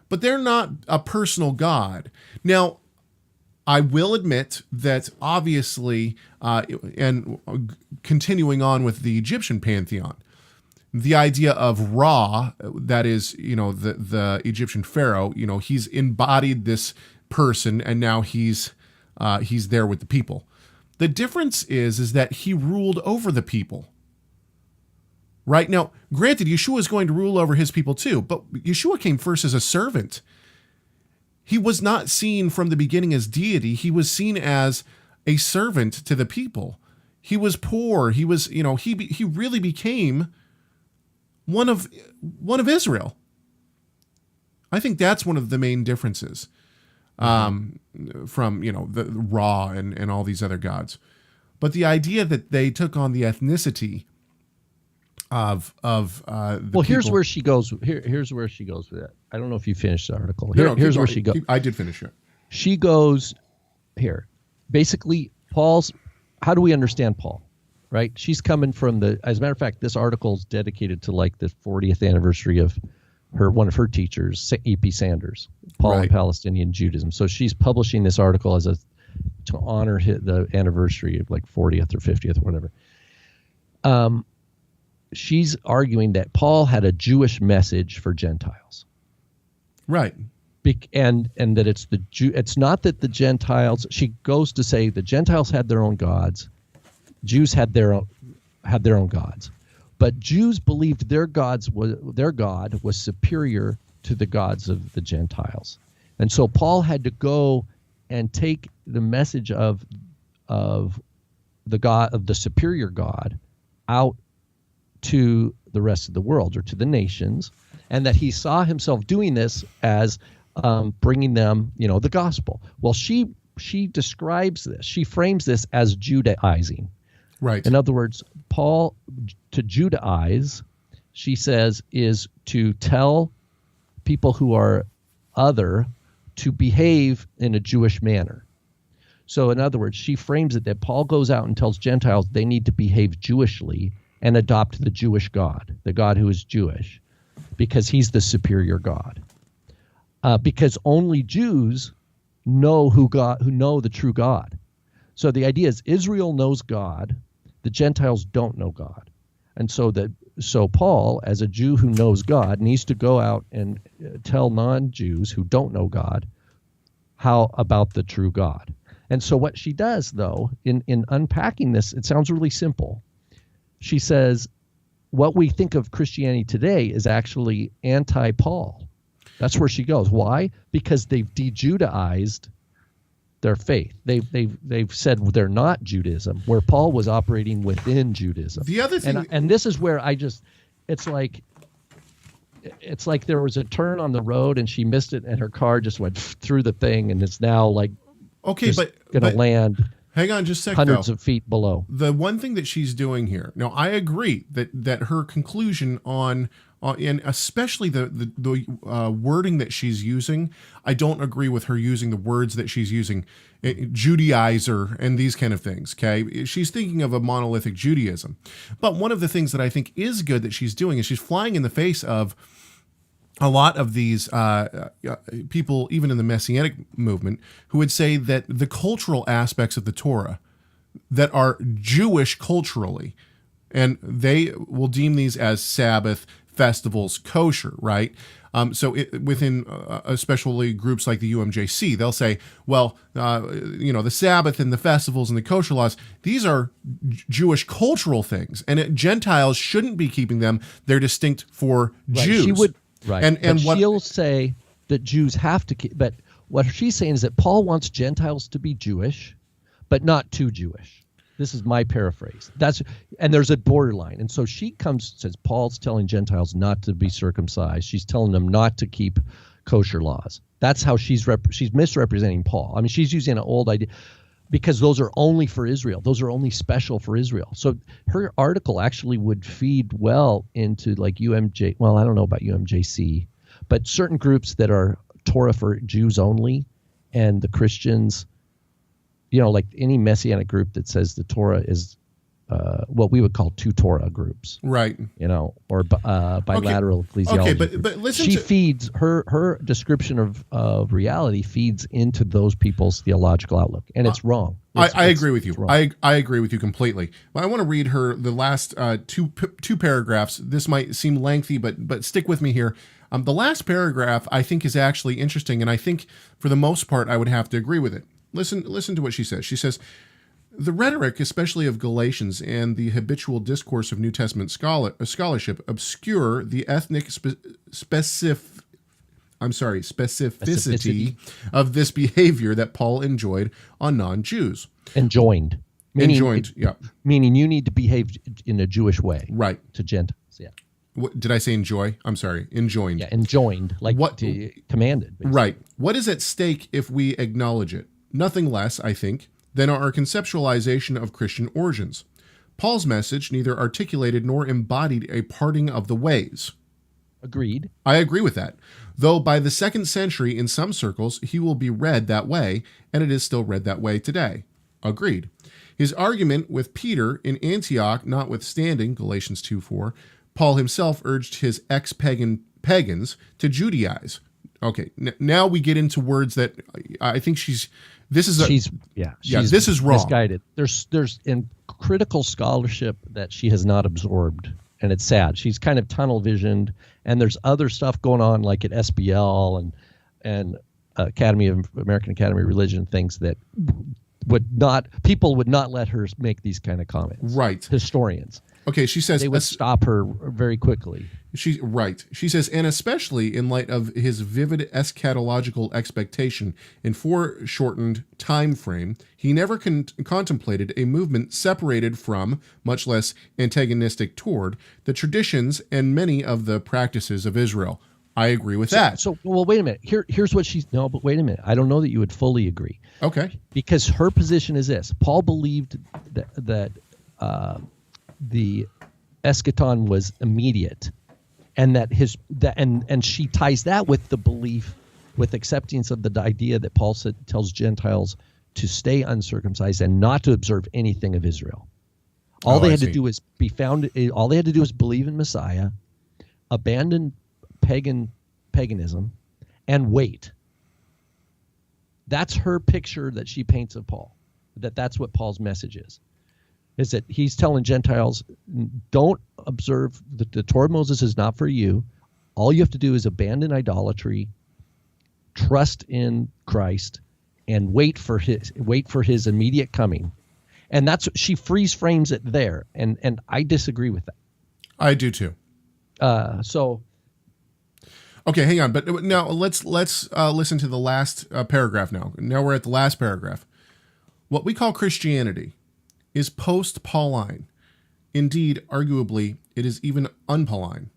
But they're not a personal god. Now, I will admit that obviously, and continuing on with the Egyptian pantheon, the idea of Ra, that is, the Egyptian pharaoh, he's embodied this person, and now he's there with the people. The difference is that he ruled over the people. Right? Now, granted, Yeshua is going to rule over his people too, but Yeshua came first as a servant. He was not seen from the beginning as deity. He was seen as a servant to the people. He was poor. He was, he really became one of Israel. I think that's one of the main differences from, the Ra and all these other gods. But the idea that they took on the ethnicity of the people. Here's where she goes. Here's where she goes with that. I don't know if you finished the article. Here's where she goes. I did finish it. She goes here. Basically, how do we understand Paul? Right? She's coming from as a matter of fact, this article is dedicated to like the 40th anniversary of one of her teachers, E.P. Sanders, Paul and Palestinian Judaism. So she's publishing this article to honor the anniversary of like 40th or 50th or whatever. She's arguing that Paul had a Jewish message for Gentiles. Right. And that it's not that the Gentiles, she goes to say the Gentiles had their own gods, Jews had their own gods. But Jews believed their God was superior to the gods of the Gentiles. And so Paul had to go and take the message of the God, of the superior God, out to the rest of the world, or to the nations, and that he saw himself doing this as bringing them, the gospel. Well, she describes this. She frames this as Judaizing. Right. In other words, Paul, to Judaize, she says, is to tell people who are other to behave in a Jewish manner. So in other words, she frames it that Paul goes out and tells Gentiles they need to behave Jewishly and adopt the Jewish God, the God who is Jewish, because he's the superior God. Because only Jews know who know the true God. So the idea is Israel knows God, the Gentiles don't know God. And so Paul, as a Jew who knows God, needs to go out and tell non-Jews who don't know God how about the true God. And so what she does, though, in unpacking this, it sounds really simple. She says, what we think of Christianity today is actually anti-Paul. That's where she goes. Why? Because they've de-Judaized their faith. They've said they're not Judaism, where Paul was operating within Judaism. The other thing, and this is where it's like there was a turn on the road and she missed it, and her car just went through the thing, and it's now like okay, but going to land. Hang on just a sec, hundreds of feet below. The one thing that she's doing here, now I agree that her conclusion on and especially the wording that she's using, I don't agree with her using the words that she's using, Judaizer and these kind of things, okay? She's thinking of a monolithic Judaism. But one of the things that I think is good that she's doing is she's flying in the face of a lot of these people, even in the Messianic movement, who would say that the cultural aspects of the Torah that are Jewish culturally, and they will deem these as Sabbath, festivals, kosher, right? So within especially groups like the UMJC, they'll say, well, the Sabbath and the festivals and the kosher laws, these are Jewish cultural things, and Gentiles shouldn't be keeping them. They're distinct for Jews. She would. Right. And but she'll say that Jews have to keep, but what she's saying is that Paul wants Gentiles to be Jewish, but not too Jewish. This is my paraphrase. And there's a borderline. And so she says Paul's telling Gentiles not to be circumcised. She's telling them not to keep kosher laws. That's how she's misrepresenting Paul. I mean, she's using an old idea because those are only for Israel. Those are only special for Israel. So her article actually would feed well into like UMJ. Well, I don't know about UMJC, but certain groups that are Torah for Jews only, and the Christians, like any Messianic group that says the Torah is what we would call two Torah groups, right? Or bilateral ecclesiology. Okay, but listen. She feeds her description of reality feeds into those people's theological outlook, and it's wrong. I agree with you. I agree with you completely. Well, I want to read the last two paragraphs. This might seem lengthy, but stick with me here. The last paragraph I think is actually interesting, and I think for the most part I would have to agree with it. Listen to what she says. She says, the rhetoric, especially of Galatians, and the habitual discourse of New Testament scholarship obscure the ethnic specificity of this behavior that Paul enjoyed on non-Jews. Enjoined. Meaning you need to behave in a Jewish way. Right. To Gentiles, yeah. What, did I say enjoy? I'm sorry, enjoined. Yeah, enjoined, like commanded. Basically. Right. What is at stake if we acknowledge it? Nothing less, I think, than our conceptualization of Christian origins. Paul's message neither articulated nor embodied a parting of the ways. Agreed. I agree with that. Though by the 2nd century, in some circles, he will be read that way, and it is still read that way today. Agreed. His argument with Peter in Antioch notwithstanding, Galatians 2:4, Paul himself urged his ex-pagans to Judaize. Okay, now we get into words that I think she's wrong. Misguided. There's in critical scholarship that she has not absorbed, and it's sad. She's kind of tunnel visioned, and there's other stuff going on like at SBL and American Academy of Religion, things that people would not let her make these kind of comments. Right. Historians. Okay, she says they would stop her very quickly. She says, and especially in light of his vivid eschatological expectation in foreshortened time frame, he never contemplated a movement separated from, much less antagonistic toward, the traditions and many of the practices of Israel. I agree with that. So, well, wait a minute. Here's what but wait a minute. I don't know that you would fully agree. Okay. Because her position is this: Paul believed that the eschaton was immediate, and and she ties that with the belief, with acceptance of the idea that Paul tells Gentiles to stay uncircumcised and not to observe anything of Israel. All they had to do was all they had to do was believe in Messiah, abandon paganism, and wait. That's her picture that she paints of Paul. That's what Paul's message is that he's telling Gentiles, don't observe the Torah of Moses is not for you. All you have to do is abandon idolatry, trust in Christ, and wait for his immediate coming. And that's she freeze frames it there, and I disagree with that. I do too. Okay, hang on. But now let's listen to the last paragraph now. Now we're at the last paragraph. What we call Christianity is post-Pauline. Indeed, arguably, it is even un-Pauline.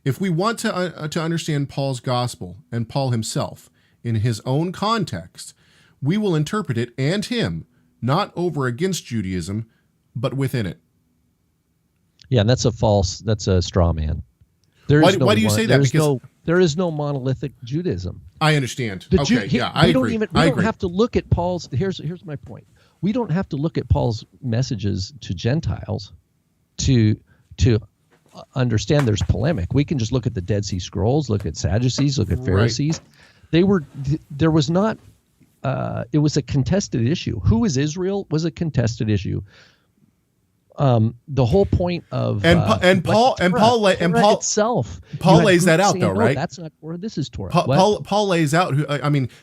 If we want to understand Paul's gospel and Paul himself in his own context, we will interpret it and him not over against Judaism, but within it. Yeah, and that's a straw man. Why do you say that? Because there is no monolithic Judaism. I understand. I agree. We don't have to look at Paul's. Here's my point. We don't have to look at Paul's messages to Gentiles to understand there's polemic. We can just look at the Dead Sea Scrolls, look at Sadducees, look at Pharisees. Right. There was not. It was a contested issue. Who is Israel was a contested issue. The whole point of Paul lays that out though, right? That's not Torah. This is Torah. Paul lays out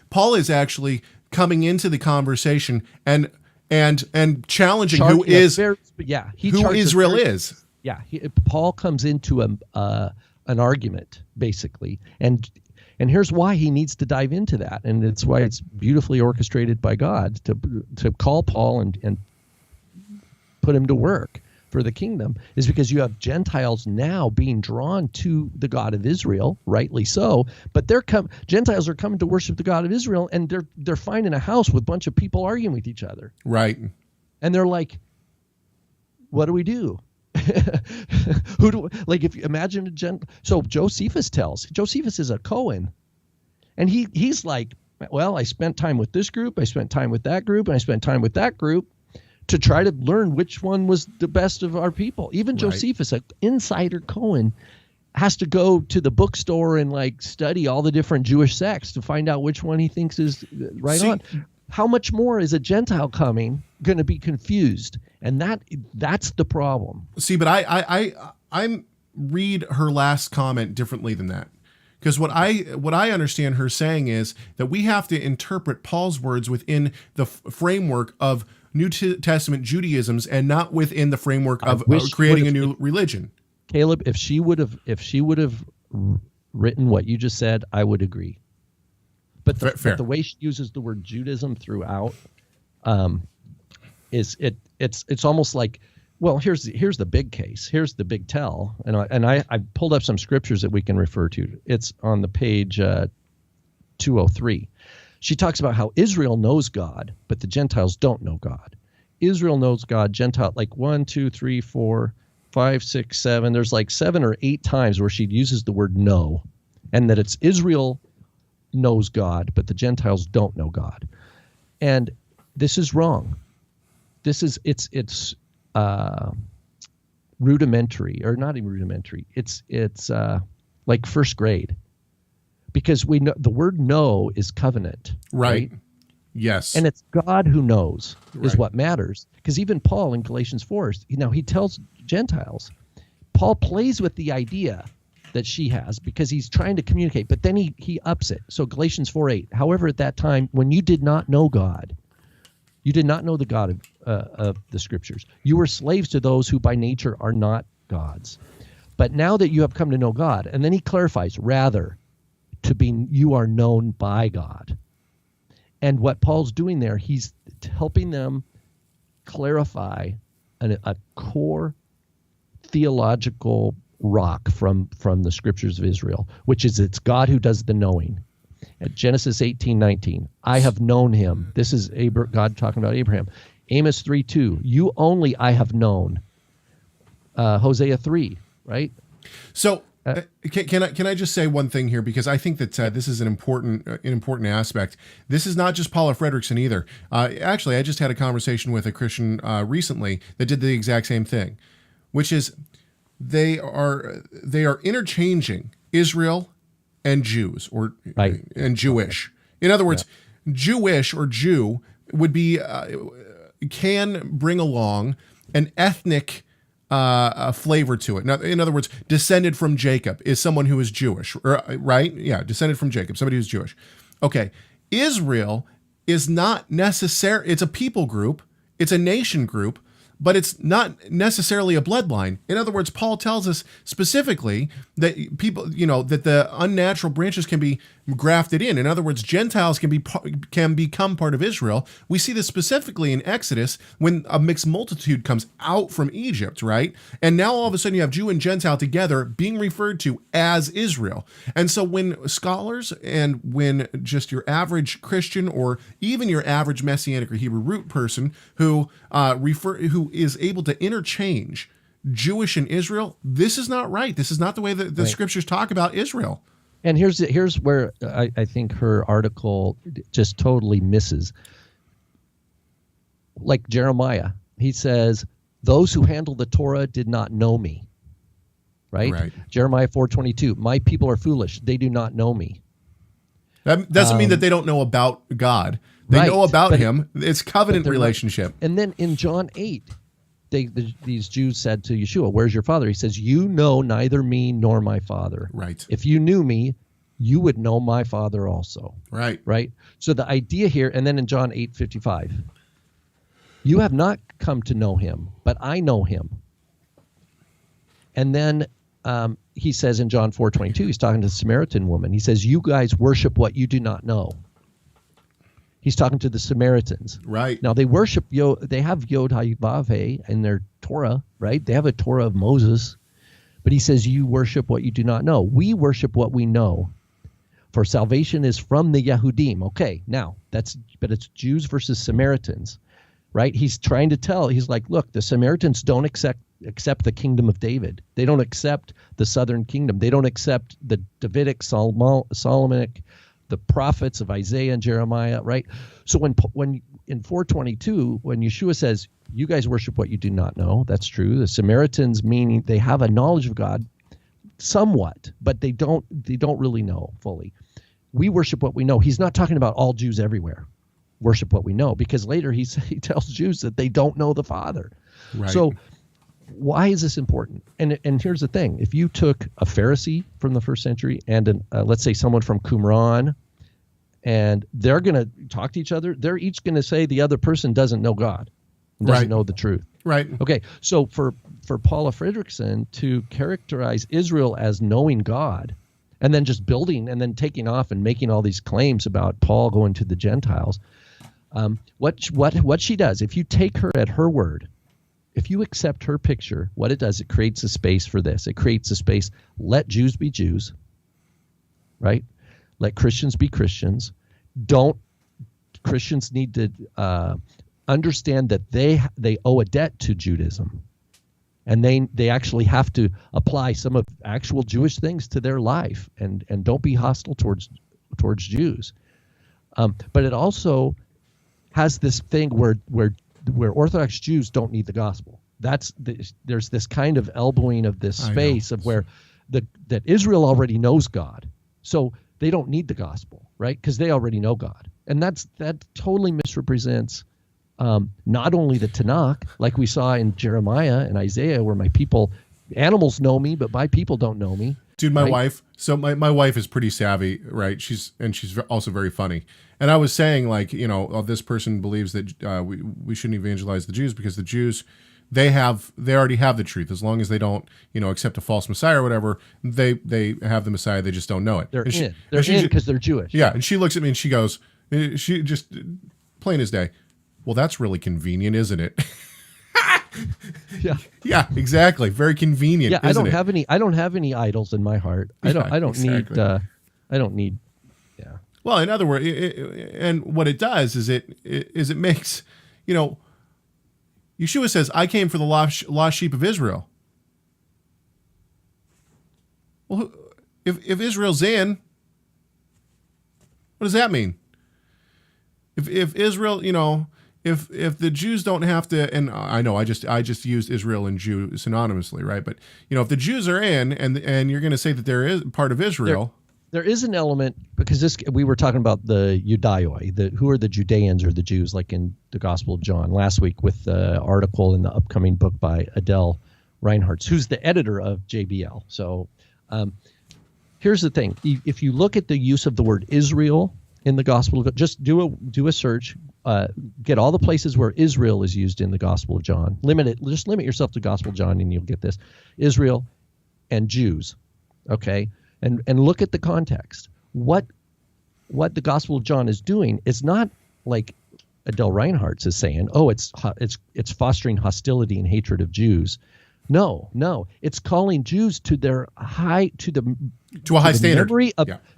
Paul is actually coming into the conversation and challenging who Israel is. Yeah, Paul comes into an argument basically, and here's why he needs to dive into that, and it's why it's beautifully orchestrated by God to call Paul and put him to work for the kingdom, is because you have Gentiles now being drawn to the God of Israel, rightly so, but Gentiles are coming to worship the God of Israel, and they're finding a house with a bunch of people arguing with each other. Right. And they're like, what do we do? If you imagine so Josephus is a Cohen, and he's like, well, I spent time with this group, I spent time with that group, and I spent time with that group to try to learn which one was the best of our people. Even Josephus, an insider Cohen, has to go to the bookstore and study all the different Jewish sects to find out which one he thinks is on. How much more is a Gentile coming going to be confused? And that's the problem. See, but I read her last comment differently than that. Because what I understand her saying is that we have to interpret Paul's words within the framework of New Testament Judaisms and not within the framework of creating a new religion. Caleb, if she would have written what you just said, I would agree. But the way she uses the word Judaism throughout, it's almost like, well, here's the big case. Here's the big tell. And I pulled up some scriptures that we can refer to. It's on the page 203. She talks about how Israel knows God, but the Gentiles don't know God. Israel knows God, Gentile, 1, 2, 3, 4, 5, 6, 7. There's 7 or 8 times where she uses the word know, and that it's Israel knows God, but the Gentiles don't know God. And this is wrong. It's rudimentary, or not even rudimentary. It's like first grade. Because we know the word know is covenant. Right? Yes. And it's God who knows is what matters. Because even Paul in Galatians 4, he tells Gentiles, Paul plays with the idea that she has because he's trying to communicate, but then he ups it. So Galatians 4:8, however, at that time, when you did not know God, you did not know the God of the scriptures. You were slaves to those who by nature are not gods. But now that you have come to know God, and then he clarifies, rather, you are known by God. And what Paul's doing there, he's helping them clarify a core theological rock from the scriptures of Israel, which is it's God who does the knowing. At Genesis 18:19, I have known him. This is God talking about Abraham. Amos 3:2, you only I have known. Hosea 3, right? So can I just say one thing here, because I think that this is an important aspect. This is not just Paula Fredriksen either. Actually, I just had a conversation with a Christian recently that did the exact same thing, which is they are interchanging Israel and Jews and Jewish. In other words, Jewish or Jew would be can bring along an ethnic flavor to it. Now, in other words, descended from Jacob is someone who is Jewish, right? Yeah, descended from Jacob, somebody who's Jewish. Okay, Israel is not necessary. It's a people group. It's a nation group, but it's not necessarily a bloodline. In other words, Paul tells us specifically that people, that the unnatural branches can be grafted in. In other words, Gentiles can become part of Israel. We see this specifically in Exodus when a mixed multitude comes out from Egypt, right? And now all of a sudden you have Jew and Gentile together being referred to as Israel. And so when scholars and when just your average Christian or even your average Messianic or Hebrew root person who is able to interchange Jewish and Israel, this is not right. This is not the way that the scriptures talk about Israel. And here's where I think her article just totally misses. Like Jeremiah, he says, those who handle the Torah did not know me. Right? Jeremiah 4:22, my people are foolish. They do not know me. That doesn't mean that they don't know about God. They know about him. It's covenant relationship. And then in John 8, these Jews said to Yeshua, where's your father? He says, you know neither me nor my father. Right. If you knew me, you would know my father also. Right. Right. So the idea here, and then in John 8:55, you have not come to know him, but I know him. And then he says in John 4:22, he's talking to the Samaritan woman. He says, you guys worship what you do not know. He's talking to the Samaritans. Right. Now they worship, they have Yod HaVavhe in their Torah, right? They have a Torah of Moses. But he says, you worship what you do not know. We worship what we know. For salvation is from the Yehudim. Okay, now but it's Jews versus Samaritans, right? He's trying to tell, he's like, look, the Samaritans don't accept the kingdom of David. They don't accept the southern kingdom. They don't accept the Davidic, Solomonic, the prophets of Isaiah and Jeremiah, right? So when in 4:22, when Yeshua says, you guys worship what you do not know, that's true. The Samaritans, meaning they have a knowledge of God somewhat, but they don't really know fully. We worship what we know. He's not talking about all Jews everywhere worship what we know, because later he tells Jews that they don't know the Father. Right. So why is this important? And here's the thing. If you took a Pharisee from the first century and let's say someone from Qumran, and they're going to talk to each other, they're each going to say the other person doesn't know God, doesn't know the truth. Right. Okay, so for Paula Fredriksen to characterize Israel as knowing God and then just building and then taking off and making all these claims about Paul going to the Gentiles, what she does, if you take her at her word, if you accept her picture, what it does, it creates a space for this. It creates a space. Let Jews be Jews, right? Let Christians be Christians. Christians need to understand that they owe a debt to Judaism, and they actually have to apply some of actual Jewish things to their life, and don't be hostile towards Jews. But it also has this thing where Orthodox Jews don't need the gospel. There's this kind of elbowing of this space of where that Israel already knows God, so they don't need the gospel, right? Because they already know God, and that totally misrepresents not only the Tanakh, like we saw in Jeremiah and Isaiah, where animals know me, but my people don't know me. Dude, my wife. So my wife is pretty savvy, right? She's also very funny. And I was saying, like, this person believes that we shouldn't evangelize the Jews because the Jews they already have the truth. As long as they don't, accept a false Messiah or whatever, they have the Messiah. They just don't know it. They're in because they're Jewish. Yeah, and she looks at me and she goes, she just plain as day. Well, that's really convenient, isn't it? Yeah. Yeah, exactly. Very convenient. Yeah, I don't have any idols in my heart. I don't need. Yeah. Well, in other words, and what it does is it makes, Yeshua says, "I came for the lost sheep of Israel." Well, if Israel's in, what does that mean? If Israel, if the Jews don't have to, and I know I just used Israel and Jew synonymously, right? But if the Jews are in, and you're going to say that there is part of Israel, there is an element, because we were talking about the Judaioi, who are the Judeans or the Jews, like in the Gospel of John last week with the article in the upcoming book by Adele Reinhardt, who's the editor of JBL. So here's the thing: if you look at the use of the word Israel in the Gospel of, just do a search. Get all the places where Israel is used in the Gospel of John. Just limit yourself to Gospel of John, and you'll get this: Israel and Jews. Okay, and look at the context. What the Gospel of John is doing is not like Adele Reinhardt is saying. Oh, it's fostering hostility and hatred of Jews. No, it's calling Jews to a high standard.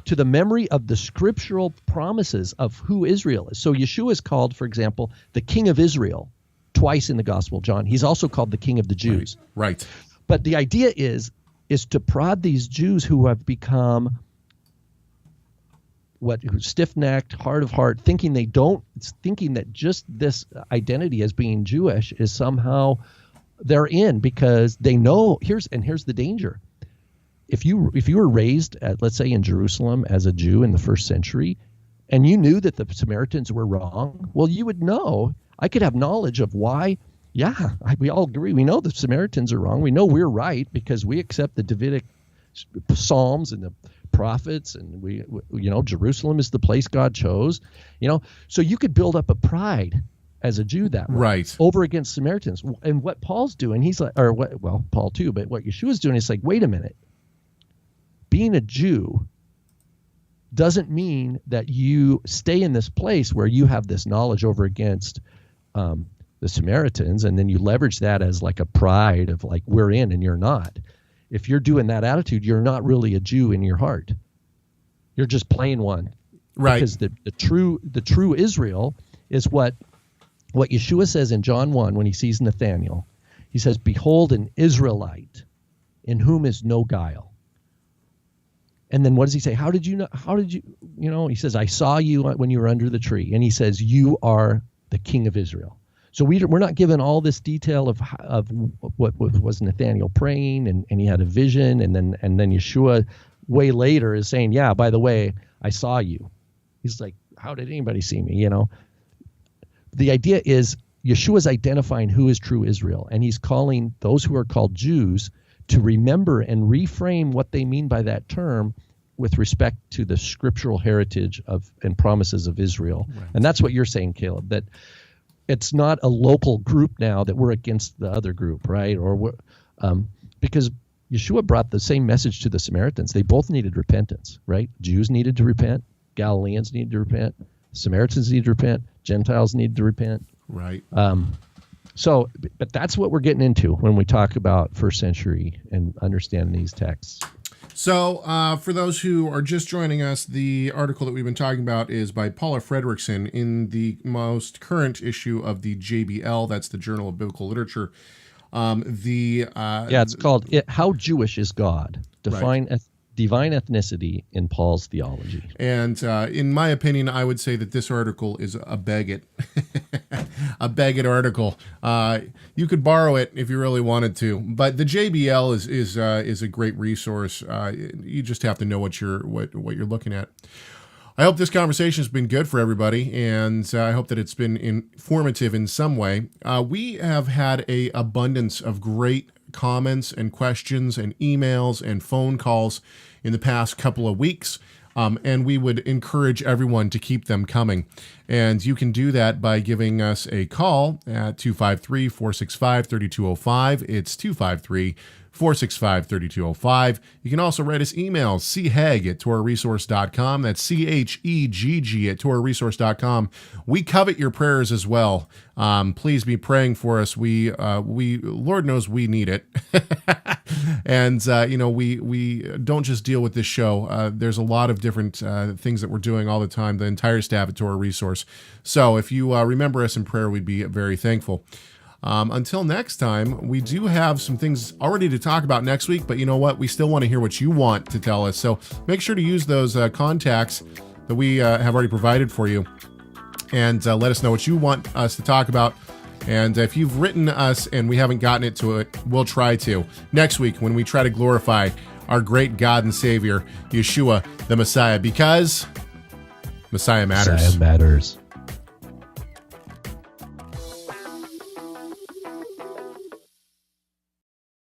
To the memory of the scriptural promises of who Israel is. So Yeshua is called, for example, the King of Israel twice in the Gospel of John. He's also called the King of the Jews. Right. But the idea is to prod these Jews who have become stiff-necked, hard of heart, thinking that just this identity as being Jewish is somehow they're in, because they know here's the danger. If you were raised let's say in Jerusalem as a Jew in the first century, and you knew that the Samaritans were wrong, well, you would know. I could have knowledge of why. Yeah, we all agree. We know the Samaritans are wrong. We know we're right because we accept the Davidic Psalms and the prophets, and we Jerusalem is the place God chose. So you could build up a pride as a Jew that way, right, over against Samaritans. And what Paul's doing, he's like, Paul too, but what Yeshua's doing is like, wait a minute. Being a Jew doesn't mean that you stay in this place where you have this knowledge over against the Samaritans, and then you leverage that as like a pride of like, we're in and you're not. If you're doing that attitude, you're not really a Jew in your heart. You're just playing one. Right. Because the true Israel is what Yeshua says in John 1 when he sees Nathanael. He says, "Behold, an Israelite in whom is no guile." And then what does he say? How did you know? He says, "I saw you when you were under the tree." And he says, "You are the King of Israel." So we're not given all this detail of what was Nathanael praying, and he had a vision, and then Yeshua way later is saying, "Yeah, by the way, I saw you." He's like, "How did anybody see me?" The idea is Yeshua's identifying who is true Israel, and he's calling those who are called Jews to remember and reframe what they mean by that term with respect to the scriptural heritage and promises of Israel. Right. And that's what you're saying, Caleb, that it's not a local group now that we're against the other group, right? Or because Yeshua brought the same message to the Samaritans. They both needed repentance, right? Jews needed to repent. Galileans needed to repent. Samaritans needed to repent. Gentiles needed to repent. Right. But that's what we're getting into when we talk about first century and understanding these texts. So for those who are just joining us, the article that we've been talking about is by Paula Fredriksen in the most current issue of the JBL. That's the Journal of Biblical Literature. It's called "How Jewish is God? Divine Ethnicity in Paul's Theology." And in my opinion, I would say that this article is a Baggett, a Baggett article. You could borrow it if you really wanted to, but the JBL is a great resource. You just have to know what you're looking at. I hope this conversation has been good for everybody, and I hope that it's been informative in some way. We have had an abundance of great comments and questions and emails and phone calls in the past couple of weeks. And we would encourage everyone to keep them coming. And you can do that by giving us a call at 253-465-3205. It's 253-465-3205. You can also write us emails, chegg@TorahResource.com. That's CHEGG at TorahResource.com. We covet your prayers as well. Please be praying for us. We Lord knows we need it. And, we don't just deal with this show. There's a lot of different things that we're doing all the time, the entire staff at Torah Resource. So if you remember us in prayer, we'd be very thankful. Until next time, we do have some things already to talk about next week, but you know what? We still want to hear what you want to tell us. So make sure to use those contacts that we have already provided for you, and let us know what you want us to talk about. And if you've written us and we haven't gotten it to it, we'll try to next week when we try to glorify our great God and Savior, Yeshua, the Messiah, because Messiah matters. Messiah matters.